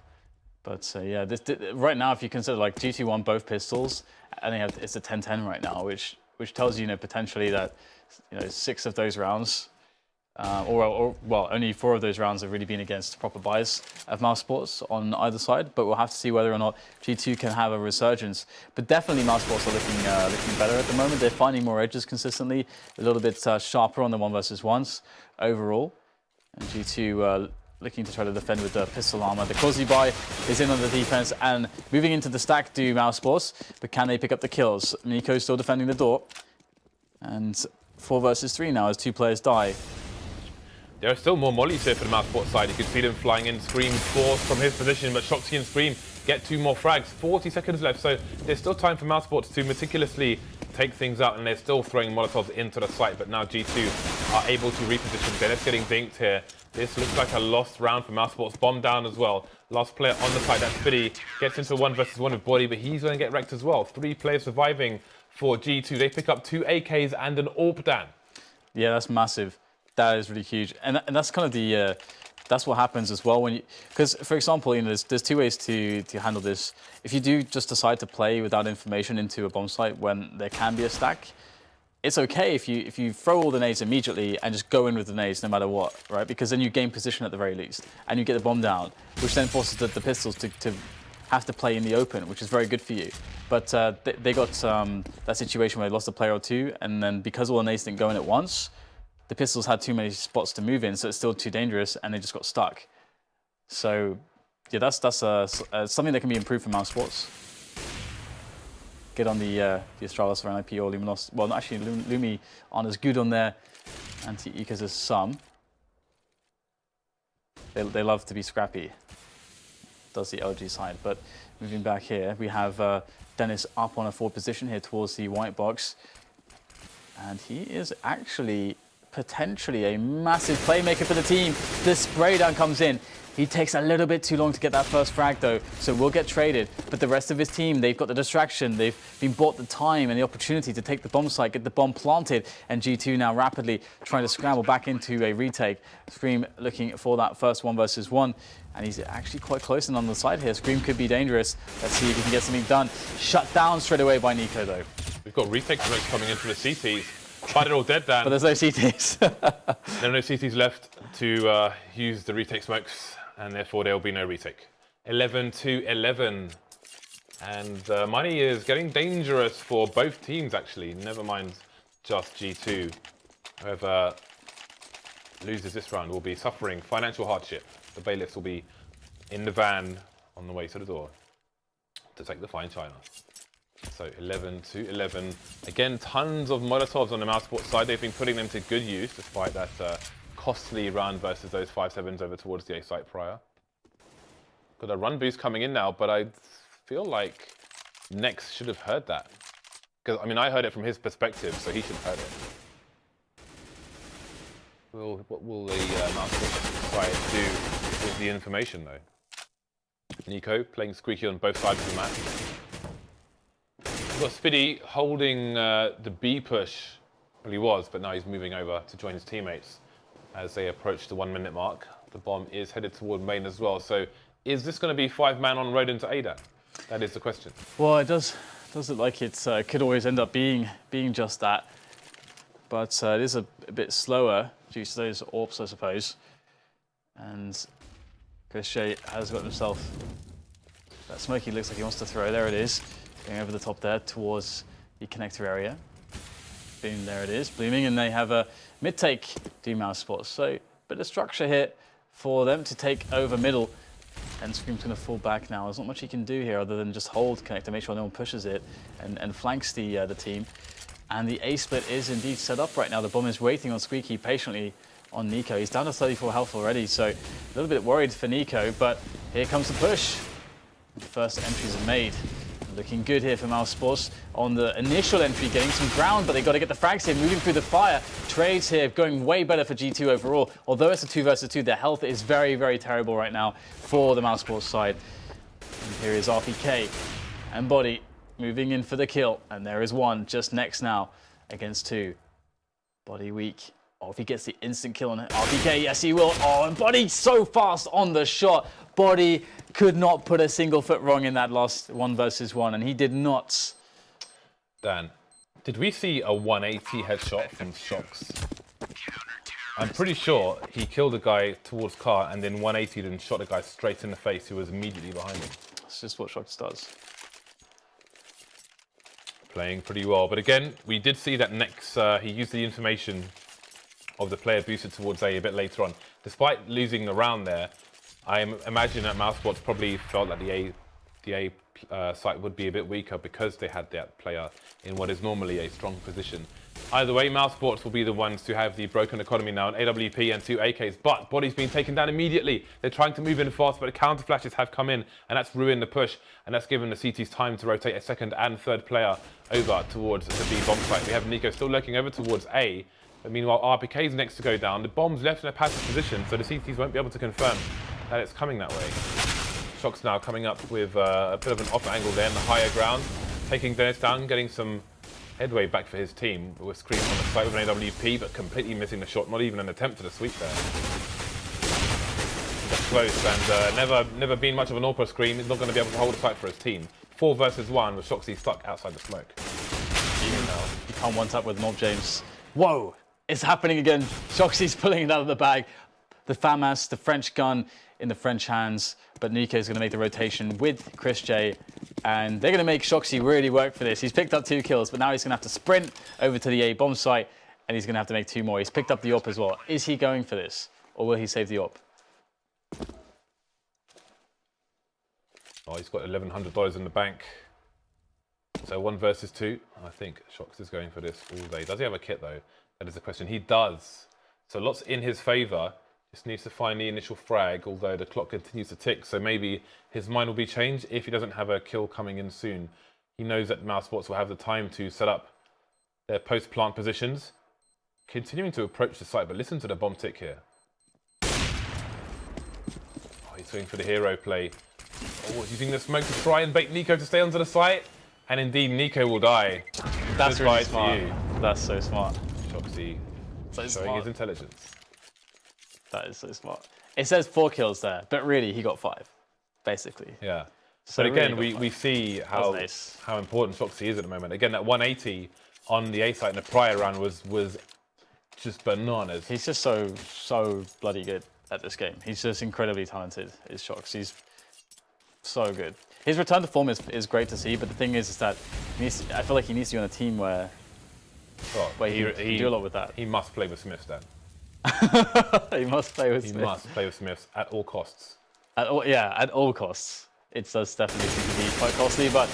But yeah, right now, if you consider like G2 won both pistols, and it's a 10-10 right now, which tells you, potentially that 6 of those rounds Well, only 4 of those rounds have really been against proper buys of Mousesports on either side, but we'll have to see whether or not G2 can have a resurgence. But definitely Mousesports are looking better at the moment. They're finding more edges consistently, a little bit sharper on the 1v1s overall. And G2 looking to try to defend with the pistol armor. The Quasi buy is in on the defense and moving into the stack do Mousesports, but can they pick up the kills? NiKo still defending the door. And 4 versus 3 now as 2 players die. There are still more mollies here for the Mousesports side. You can see them flying in. Scream forced from his position, but Shoxy and Scream get 2 more frags. 40 seconds left, so there's still time for Mousesports to meticulously take things out, and they're still throwing Molotovs into the site, but now G2 are able to reposition. Dennis getting dinked here. This looks like a lost round for Mousesports. Bomb down as well. Last player on the site, that's Fiddy. Gets into 1 versus 1 with Body, but he's going to get wrecked as well. 3 players surviving for G2. They pick up 2 AKs and an AWP, Dan. Yeah, that's massive. That is really huge, and that's kind of the that's what happens as well when you, because for example, you know, there's 2 ways to handle this. If you do just decide to play without information into a bomb site when there can be a stack, it's okay if you throw all the nades immediately and just go in with the nades no matter what, right? Because then you gain position at the very least, and you get the bomb down, which then forces the pistols to have to play in the open, which is very good for you. But they got that situation where they lost a player or 2, and then because all the nades didn't go in at once, the pistols had too many spots to move in, so it's still too dangerous, and they just got stuck. So, yeah, that's something that can be improved for Mousesports. Get on the Astralis or NIP or Luminos. Well, actually, Lumi aren't as good on their anti-ecos as some. They love to be scrappy, does the LG side. But moving back here, we have Dennis up on a 4 position here towards the white box. And he is actually potentially a massive playmaker for the team. The spray down comes in. He takes a little bit too long to get that first frag though, so will get traded. But the rest of his team, they've got the distraction. They've been bought the time and the opportunity to take the bomb site, get the bomb planted, and G2 now rapidly trying to scramble back into a retake. Scream looking for that first 1 versus 1. And he's actually quite close and on the side here. Scream could be dangerous. Let's see if he can get something done. Shut down straight away by NiKo though. We've got retake smokes coming in from the CTs. But they're all dead, Dan. But there's no CTs. There are no CTs left to use the retake smokes, and therefore there will be no retake. 11-11. And money is getting dangerous for both teams, actually. Never mind just G2. Whoever loses this round will be suffering financial hardship. The bailiffs will be in the van on the way to the door to take the fine china. So 11-11. Again, tons of Molotovs on the Mousesports side. They've been putting them to good use despite that costly run versus those 5-7s over towards the A site prior. Got a run boost coming in now, but I feel like Nex should have heard that. Because, I mean, I heard it from his perspective, so he should have heard it. What will the Mousesports side do with the information, though? NiKo playing squeaky on both sides of the map. We've got Spiddy holding the B push. Well, he was, but now he's moving over to join his teammates as they approach the 1 minute mark. The bomb is headed toward main as well. So is this going to be 5-man on road into ADA? That is the question. Well, it does look like it could always end up being just that. But it is a bit slower due to those AWPs, I suppose. And Cache has got himself that smoky looks like he wants to throw. There it is. Going over the top there towards the connector area. Boom, there it is, blooming, and they have a mid-take do Mousesports. So a bit of structure here for them to take over middle. And Scream's going to fall back now. There's not much he can do here other than just hold connector, make sure no one pushes it, and flanks the team. And the A-split is indeed set up right now. The bomb is waiting on Squeaky patiently on NiKo. He's down to 34 health already, so a little bit worried for NiKo, but here comes the push. The first entries are made. Looking good here for Mousesports on the initial entry, getting some ground, but they got to get the frags here, moving through the fire. Trades here going way better for G2 overall. Although it's a 2 versus 2, their health is very, very terrible right now for the Mousesports side. And here is RPK and Body moving in for the kill. And there is one just next now against 2. Body weak. Oh, if he gets the instant kill on RPK, yes he will. Oh, and Body so fast on the shot. Body could not put a single foot wrong in that last 1 versus 1, and he did not. Dan, did we see a 180 headshot from Shox? I'm pretty sure he killed a guy towards car and then 180'd and shot a guy straight in the face who was immediately behind him. That's just what Shox does. Playing pretty well. But again, we did see that next, he used the information of the player boosted towards A bit later on. Despite losing the round there, I imagine that Mousesports probably felt that the A site would be a bit weaker because they had that player in what is normally a strong position. Either way, Mousesports will be the ones to have the broken economy now, an AWP and 2 AKs, but Body's being taken down immediately. They're trying to move in fast, but the counter flashes have come in, and that's ruined the push, and that's given the CTs time to rotate a second and third player over towards the B bomb site. We have Nico still lurking over towards A, but meanwhile RPK's next to go down. The bomb's left in a passive position, so the CTs won't be able to confirm that it's coming that way. Shox now coming up with a bit of an off angle there in the higher ground, taking Dennis down, getting some headway back for his team. With Scream on the site with an AWP, but completely missing the shot, not even an attempt at a sweep there. That's close, and never been much of an AWP Scream. He's not going to be able to hold a site for his team. 4 versus 1 with Shoxy stuck outside the smoke. You can't one-tap with Mob James. Whoa, it's happening again. Shoxy's pulling it out of the bag. The FAMAS, the French gun in the French hands, but Nico's going to make the rotation with Chris J, and they're going to make Shoxy really work for this. He's picked up 2 kills, but now he's going to have to sprint over to the A bomb site, and he's going to have to make 2 more. He's picked up the AWP as well. Is he going for this, or will he save the AWP? Oh, he's got $1,100 in the bank. So 1 versus 2. I think Shox is going for this all day. Does he have a kit though? That is the question. He does. So lots in his favour. Just needs to find the initial frag, although the clock continues to tick. So maybe his mind will be changed if he doesn't have a kill coming in soon. He knows that Mousesports will have the time to set up their post-plant positions. Continuing to approach the site, but listen to the bomb tick here. Oh, he's going for the hero play. Oh, using the smoke to try and bait Nico to stay onto the site. And indeed, Nico will die. That's really smart. That's so smart. Shoxy showing his intelligence. That is so smart. It says 4 kills there, but really he got 5, basically. Yeah. So but again, really we see how nice. how important Shoxy is at the moment. Again, that 180 on the A site in the prior round was just bananas. He's just so bloody good at this game. He's just incredibly talented, is Shox. He's so good. His return to form is great to see, but the thing is that I feel like he needs to be on a team where he can do a lot with that. He must play with Smiths, Dan. He must play with Smiths. He must play with Smiths at all costs. At all costs. It does definitely seem to be quite costly, but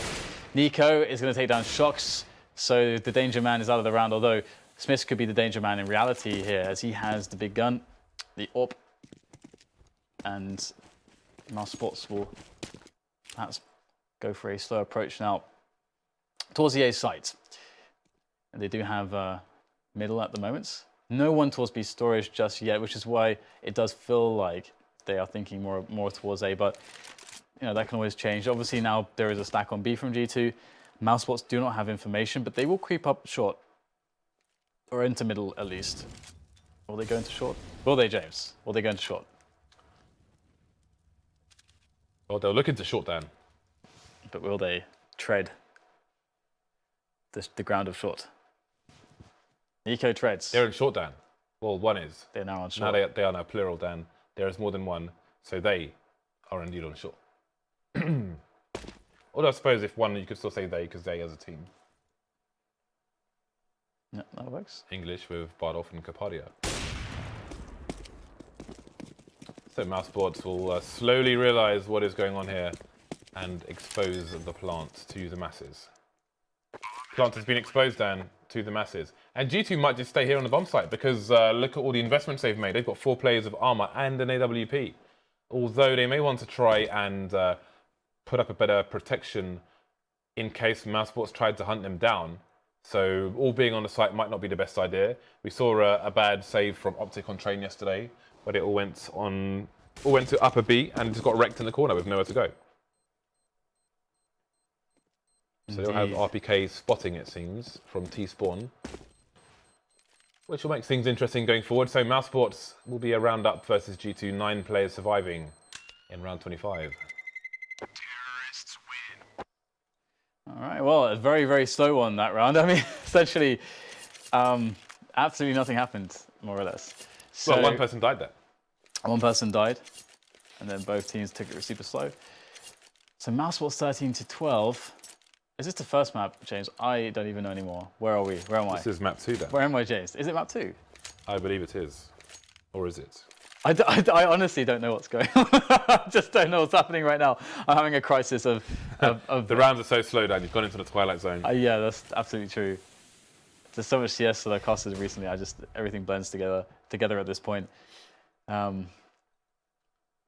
Nico is going to take down Shox, so the danger man is out of the round, although Smiths could be the danger man in reality here, as he has the big gun, the AWP, and Mousesports will perhaps go for a slow approach now towards the A site. And they do have middle at the moment. No one towards B storage just yet, which is why it does feel like they are thinking more towards A, but you know, that can always change. Obviously now there is a stack on B from G2. Mousesports do not have information, but they will creep up short, or into middle at least. Will they go into short? Will they, James? Will they go into short? Well, they'll look into short, Dan. But will they tread the ground of short? Nico treads. They're in short, Dan. Well, one is. They're now on short. Now they are now plural, Dan. There is more than one, so they are indeed on short. Although I suppose if one, you could still say they, because they as a team. Yeah, that works. English with Bardolph and Capadia. So Mousesports will slowly realise what is going on here and expose the plant to the masses. Plant has been exposed, Dan, to the masses. And G2 might just stay here on the bomb site because look at all the investments they've made. They've got 4 players of armor and an AWP. Although they may want to try and put up a better protection in case Mousesports tried to hunt them down. So all being on the site might not be the best idea. We saw a bad save from Optic on train yesterday, but it all went to upper B and just got wrecked in the corner with nowhere to go. So they'll have RPK spotting, it seems, from T-Spawn, which will make things interesting going forward. So Mousesports will be a round up versus G2, 9 players surviving in round 25. Terrorists win. All right, well, a very, very slow one that round. I mean, essentially, absolutely nothing happened. more or less. So Well, one person died there. one person died, and then both teams took it super slow. So Mousesports 13-12. Is this the first map, James? I don't even know anymore. Where are we? Where am I? This is map 2 then. Where am I, James? Is it map 2? I believe it is. Or is it? I honestly don't know what's going on. I just don't know what's happening right now. I'm having a crisis of The rounds are so slow down. You've gone into the twilight zone. yeah, that's absolutely true. There's so much CS that I've costed recently. Everything blends together at this point.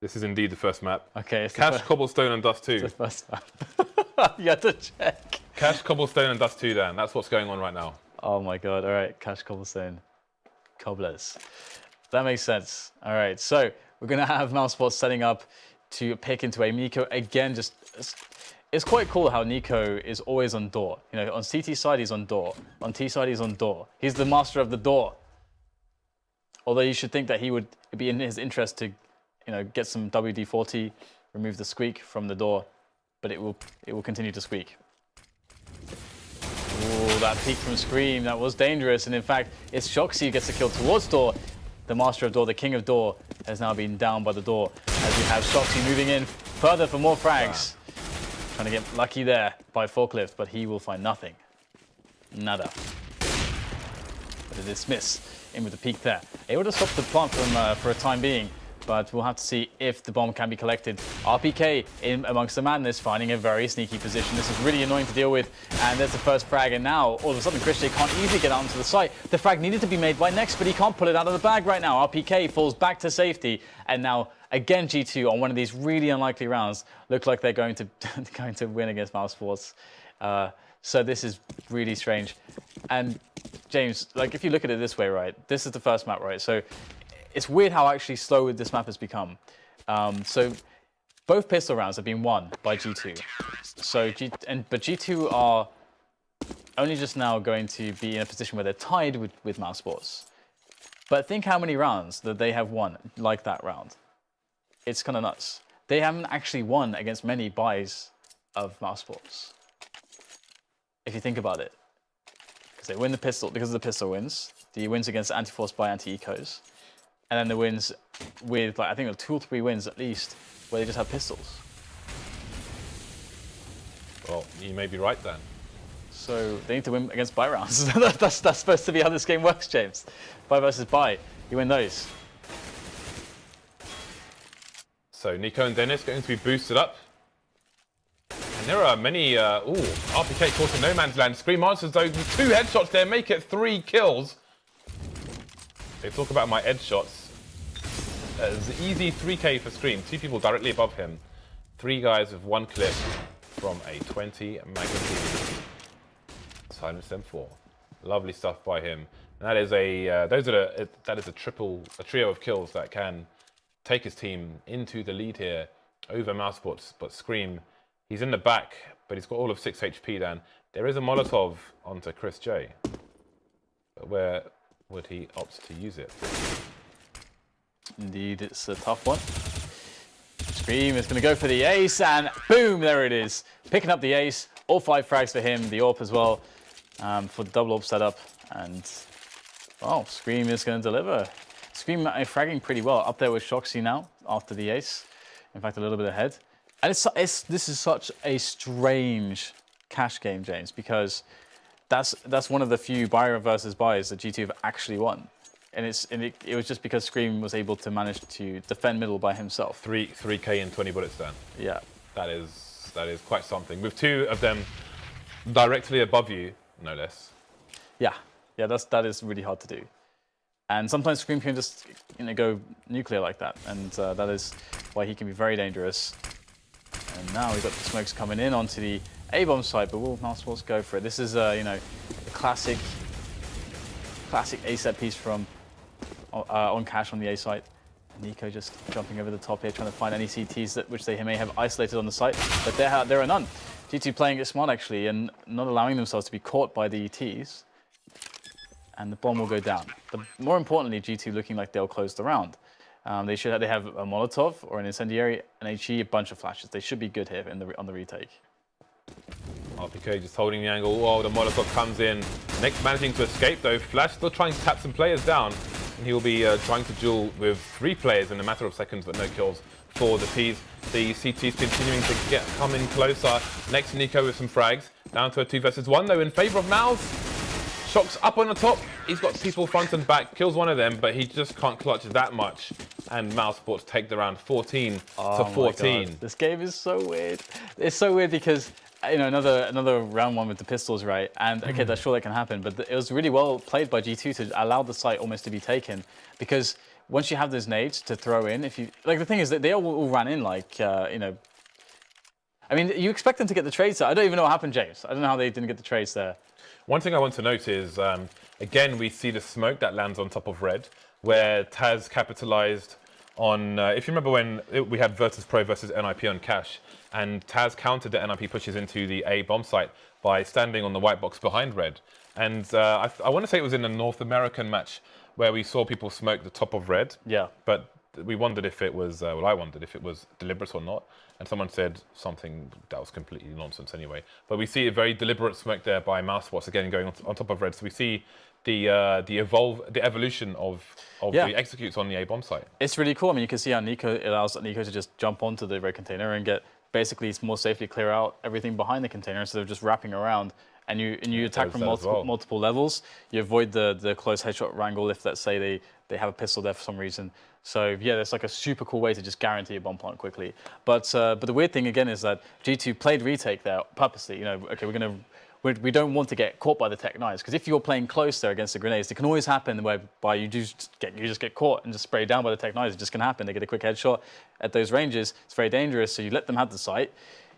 This is indeed the first map. Okay, it's Cache, Cobblestone, and Dust 2. the first map. You had to check. Cache, Cobblestone, and Dust 2, Dan. That's what's going on right now. Oh my god! All right, Cache, Cobblestone, Cobblers. That makes sense. All right, so we're gonna have Mousesports setting up to pick into a Nico again. It's quite cool how Nico is always on door. You know, on CT side he's on door. On T side he's on door. He's the master of the door. Although you should think that it'd be in his interest to, get some WD-40, remove the squeak from the door, but it will continue to squeak. Ooh, that peek from Scream, that was dangerous. And in fact, it's Shoxy who gets the kill towards door. The master of door, the king of door, has now been down by the door. As we have Shoxy moving in further for more frags. Wow. Trying to get lucky there by Forklift, but he will find nothing. Nada. But it is Smith in with the peek there. Able to stop the plant for a time being, but we'll have to see if the bomb can be collected. RPK in amongst the madness, finding a very sneaky position. This is really annoying to deal with, and there's the first frag, and now all of a sudden Christian can't easily get out onto the site. The frag needed to be made by Next, but he can't pull it out of the bag right now. RPK falls back to safety, and now again G2 on one of these really unlikely rounds look like they're going to win against Mousesports. So this is really strange. And James, if you look at it this way, right? This is the first map, right? So it's weird how actually slow this map has become. So both pistol rounds have been won by G2. But G2 are only just now going to be in a position where they're tied with Mousesports. But think how many rounds that they have won like that round. It's kind of nuts. They haven't actually won against many buys of Mousesports, if you think about it. Because they win the pistol, because of the pistol wins. The wins against anti-force by anti-ecos. And then the wins with, I think, 2 or 3 wins at least, where they just have pistols. Well, you may be right then. So they need to win against buy rounds. that's supposed to be how this game works, James. Buy versus buy. You win those. So Nico and Dennis going to be boosted up. And there are many, RPK caught in no man's land. Scream answers though, 2 headshots there, make it 3 kills. They talk about my edge shots. It's easy 3K for Scream. 2 people directly above him. 3 guys with 1 clip from a 20 magazine. Silence them 4. Lovely stuff by him. And that is a trio of kills that can take his team into the lead here over Mousesports. But Scream, he's in the back, but he's got all of 6 HP. Dan, there is a Molotov onto Chris J. But where would he opt to use it? Indeed, it's a tough one. Scream is going to go for the ace, and boom, there it is. Picking up the ace, all 5 frags for him, the AWP as well, for the double AWP setup. And, Scream is going to deliver. Scream fragging pretty well, up there with Shoxy now, after the ace. In fact, a little bit ahead. And this is such a strange Cache game, James, because that's one of the few buy versus buys that G2 have actually won. And it was just because Scream was able to manage to defend middle by himself. 3K and 20 bullets, Dan. Yeah. That is quite something. With 2 of them directly above you, no less. Yeah, that is really hard to do. And sometimes Scream can just go nuclear like that, and that is why he can be very dangerous. And now we've got the smokes coming in onto the A-bomb site, but will Mousesports go for it? This is a classic A set piece from on Cache on the A site. Nico just jumping over the top here, trying to find any CTs which they may have isolated on the site, but there are none. G2 playing it smart actually, and not allowing themselves to be caught by the ETs. And the bomb will go down. But more importantly, G2 looking like they'll close the round. They have a Molotov or an incendiary, an HE, a bunch of flashes. They should be good here on the retake. RPK just holding the angle. Oh, the Molotov comes in. Next managing to escape though. Flash still trying to tap some players down. And he'll be trying to duel with 3 players in a matter of seconds, but no kills for the T's. The CT's continuing to come in closer. Next, Nico with some frags. Down to a 2 versus 1 though in favor of mouz. Shock's up on the top. He's got people front and back. Kills one of them, but he just can't clutch that much. And Mousesports take the round 14 to 14. This game is so weird. It's so weird because another round 1 with the pistols, right? And okay, that's sure that can happen, but it was really well played by G2 to allow the site almost to be taken, because once you have those nades to throw in, if you like, the thing is that they all ran in like I mean, you expect them to get the trades there. I don't even know what happened, James. I don't know how they didn't get the trades there. One thing I want to note is, again, we see the smoke that lands on top of red, where Taz capitalized on, if you remember when we had Virtus Pro versus NIP on Cache, and Taz countered the NIP pushes into the A bomb site by standing on the white box behind red. And I want to say it was in a North American match where we saw people smoke the top of red. Yeah. But we wondered if it was, I wondered if it was deliberate or not. And someone said something that was completely nonsense anyway. But we see a very deliberate smoke there by Mousesports, again, going on top of red. So we see the evolution of the executes on the A bomb site. It's really cool. I mean, you can see how it allows Nico to just jump onto the red container and get basically more safely clear out everything behind the container instead of just wrapping around. And you attack from multiple levels. You avoid the close headshot wrangle if, let's say, they have a pistol there for some reason. So yeah, that's like a super cool way to just guarantee a bomb plant quickly. But the weird thing again is that G2 played retake there purposely. Okay, we don't want to get caught by the Tech 9s, because if you're playing close there against the grenades, it can always happen whereby you just get caught and just sprayed down by the Tech 9s. It just can happen. They get a quick headshot at those ranges. It's very dangerous. So you let them have the site,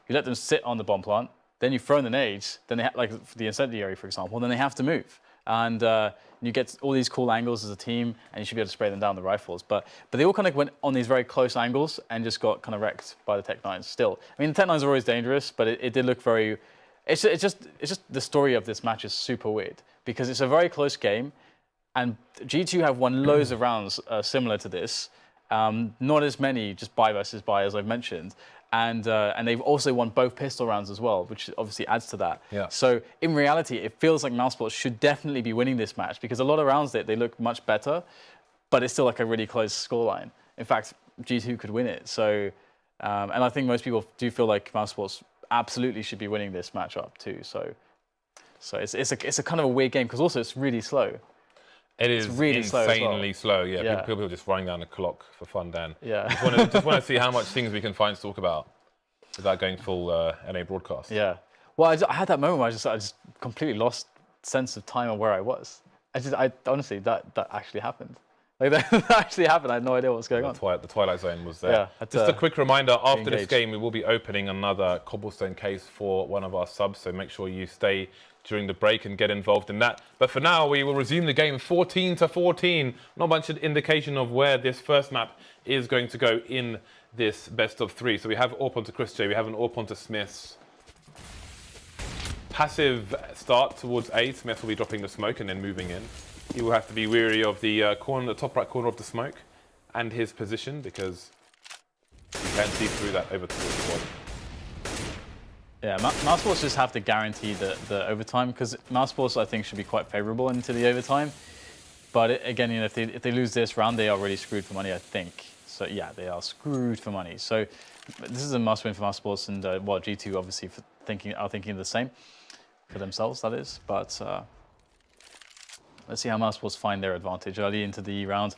you let them sit on the bomb plant, then you throw in the nades, then they like for the incendiary, for example, then they have to move. And you get all these cool angles as a team, and you should be able to spray them down the rifles. But they all kind of went on these very close angles and just got kind of wrecked by the Tech 9s still. I mean, the Tech 9s are always dangerous, but it did look very... It's just the story of this match is super weird, because it's a very close game, and G2 have won loads of rounds similar to this. Not as many, just buy versus buy, as I've mentioned. And they've also won both pistol rounds as well, which obviously adds to that. Yeah. So in reality, it feels like Mousesports should definitely be winning this match, because a lot of rounds they look much better, but it's still like a really close scoreline. In fact, G2 could win it. So, and I think most people do feel like Mousesports absolutely should be winning this matchup too. So it's a kind of a weird game, because also it's really slow. It is really insanely slow. Yeah, Yeah. People are just running down the clock for fun, Dan. Yeah. Just want to see how much things we can find to talk about without going full NA broadcast. Yeah. Well, I had that moment where I just completely lost sense of time and where I was. I honestly, that actually happened. Like that actually happened. I had no idea what was going on. The Twilight Zone was there. Yeah, just a quick reminder, after this engaged. game, we will be opening another cobblestone case for one of our subs, so make sure you stay during the break and get involved in that. But for now, we will resume the game 14 to 14. Not much indication of where this first map is going to go in this best of 3. So we have AWP onto Chris J, we have an AWP onto Smiths. Passive start towards A. Smith will be dropping the smoke and then moving in. He will have to be wary of the top right corner of the smoke and his position, because you can see through that over towards the wall. Yeah, Mousesports just have to guarantee the overtime, because Mousesports, I think, should be quite favourable into the overtime. But again, if they lose this round, they are really screwed for money, I think. So yeah, they are screwed for money. So this is a must-win for Mousesports, and G2 obviously are thinking the same for themselves, that is. But let's see how Mousesports find their advantage early into the round.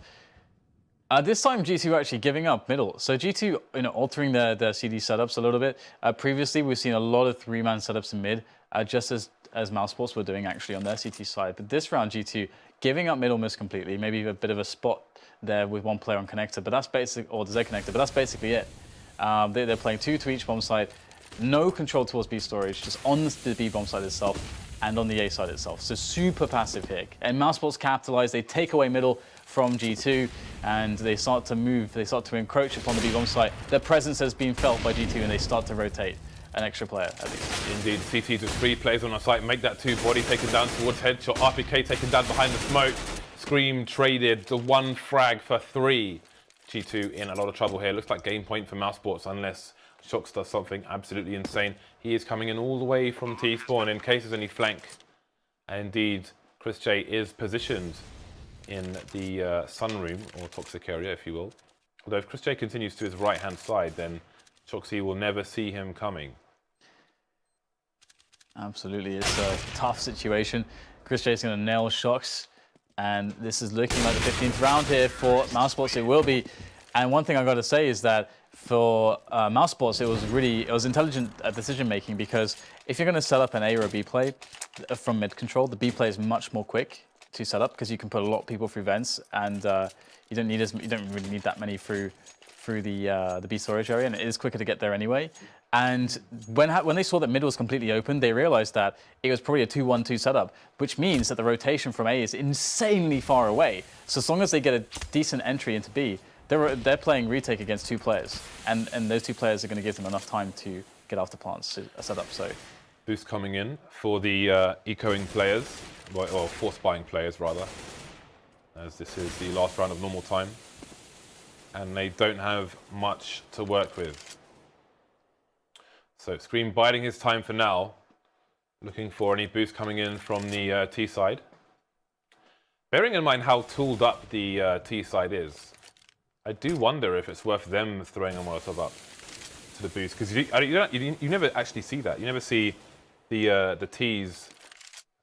This time, G2 are actually giving up middle. So G2, altering their CD setups a little bit. Previously, we've seen a lot of 3-man setups in mid, just as Mousesports were doing actually on their CT side. But this round, G2 giving up mid almost completely. Maybe a bit of a spot there with one player on connector, but that's basically, or the Z connector, but that's basically it. They're playing 2 to each bomb side. No control towards B storage, just on the B bomb side itself and on the A side itself. So super passive here. And Mousesports capitalize, they take away middle from G2, and they start to move, they start to encroach upon the B bomb site. Their presence has been felt by G2, and they start to rotate an extra player at least. Indeed, CT with 3 players on our site, make that 2 body taken down towards headshot, RPK taken down behind the smoke, Scream traded the 1 frag for 3. G2 in a lot of trouble here. Looks like game point for Mousesports unless Shox does something absolutely insane. He is coming in all the way from T-spawn in case there's any flank. And indeed, Chris J is positioned in the sunroom, or toxic area, if you will. Although if Chris J continues to his right-hand side, then Choxy will never see him coming. Absolutely, it's a tough situation. Chris J's going to nail Shox, and this is looking like the 15th round here for Mousesports. It will be, and one thing I got to say is that for Mousesports, it was intelligent decision making, because if you're going to set up an A or a B play from mid control, the B play is much more quick to set up because you can put a lot of people through vents, and you don't really need that many through the B storage area, and it is quicker to get there anyway. And when they saw that mid was completely open, they realized that it was probably a 2-1-2 setup, which means that the rotation from A is insanely far away. So as long as they get a decent entry into B, they're playing retake against 2 players, and those 2 players are going to give them enough time to get after plants set up. So Boost coming in for the ecoing players, or force buying players rather, as this is the last round of normal time, and they don't have much to work with. So Scream biding his time for now, looking for any boost coming in from the T side. Bearing in mind how tooled up the T side is, I do wonder if it's worth them throwing a Molotov up to the boost, because you never actually see that. You never see the T's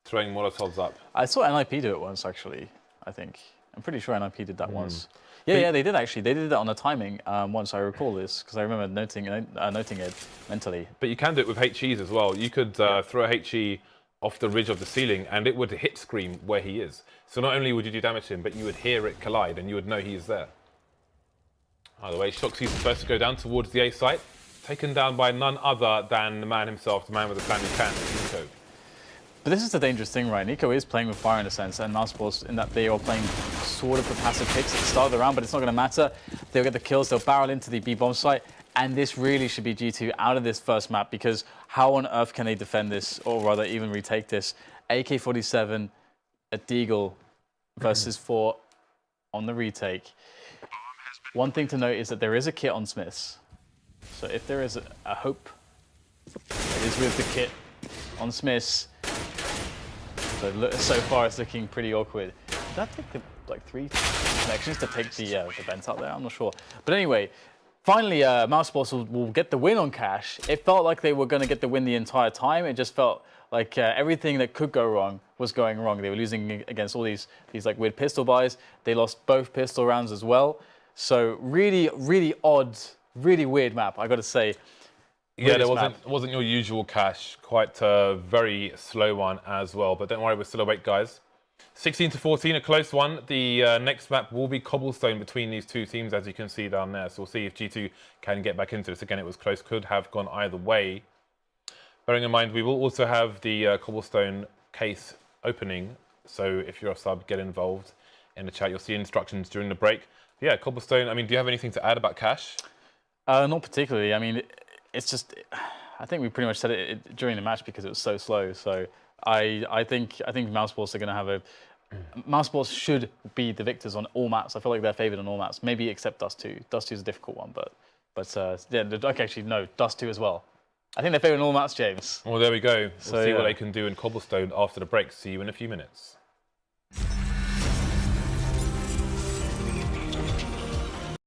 throwing Molotovs up. I saw NIP do it once, actually, I think. I'm pretty sure NIP did that once. Yeah, they did actually. They did it on the timing once. I recall this because I remember noting it mentally. But you can do it with HEs as well. You could throw a HE off the ridge of the ceiling, and it would hit Scream where he is. So not only would you do damage to him, but you would hear it collide, and you would know he is there. Either way, Shoxy's the first to go down towards the A site, taken down by none other than the man himself, the man with the plan who can, Nico. But this is the dangerous thing, right? Nico is playing with fire in a sense, and Mousesports in that they are playing sort of for passive picks at the start of the round, but it's not going to matter. They'll get the kills, they'll barrel into the B bomb site, and this really should be G2 out of this first map, because how on earth can they defend this, or rather even retake this? AK-47, a Deagle versus 4 on the retake. One thing to note is that there is a kit on Smiths. So if there is a hope, it is with the kit on Smiths. So far, it's looking pretty awkward. Did that take like 3 connections to take the vent out there? I'm not sure. But anyway, finally, Mousesports will get the win on Cache. It felt like they were going to get the win the entire time. It just felt like everything that could go wrong was going wrong. They were losing against all these like weird pistol buys. They lost both pistol rounds as well. So really, really odd, really weird map, I got to say. Yeah, it wasn't your usual Cache. Quite a very slow one as well. But don't worry, we're still awake, guys. 16-14, a close one. The next map will be Cobblestone between these two teams, as you can see down there. So we'll see if G2 can get back into this. Again, it was close, could have gone either way. Bearing in mind, we will also have the Cobblestone case opening. So if you're a sub, get involved in the chat. You'll see instructions during the break. Yeah, Cobblestone, I mean, do you have anything to add about Cache? Not particularly. I mean, it's just, I think we pretty much said it during the match because it was so slow. So I think Mousesports are going to have a, Mousesports should be the victors on all maps. I feel like they're favored on all maps, maybe except Dust 2. Dust 2 is a difficult one, but yeah, okay, actually, no, Dust 2 as well. I think they're favored on all maps, James. Well, there we go. We'll see what yeah. they can do in Cobblestone after the break. See you in a few minutes.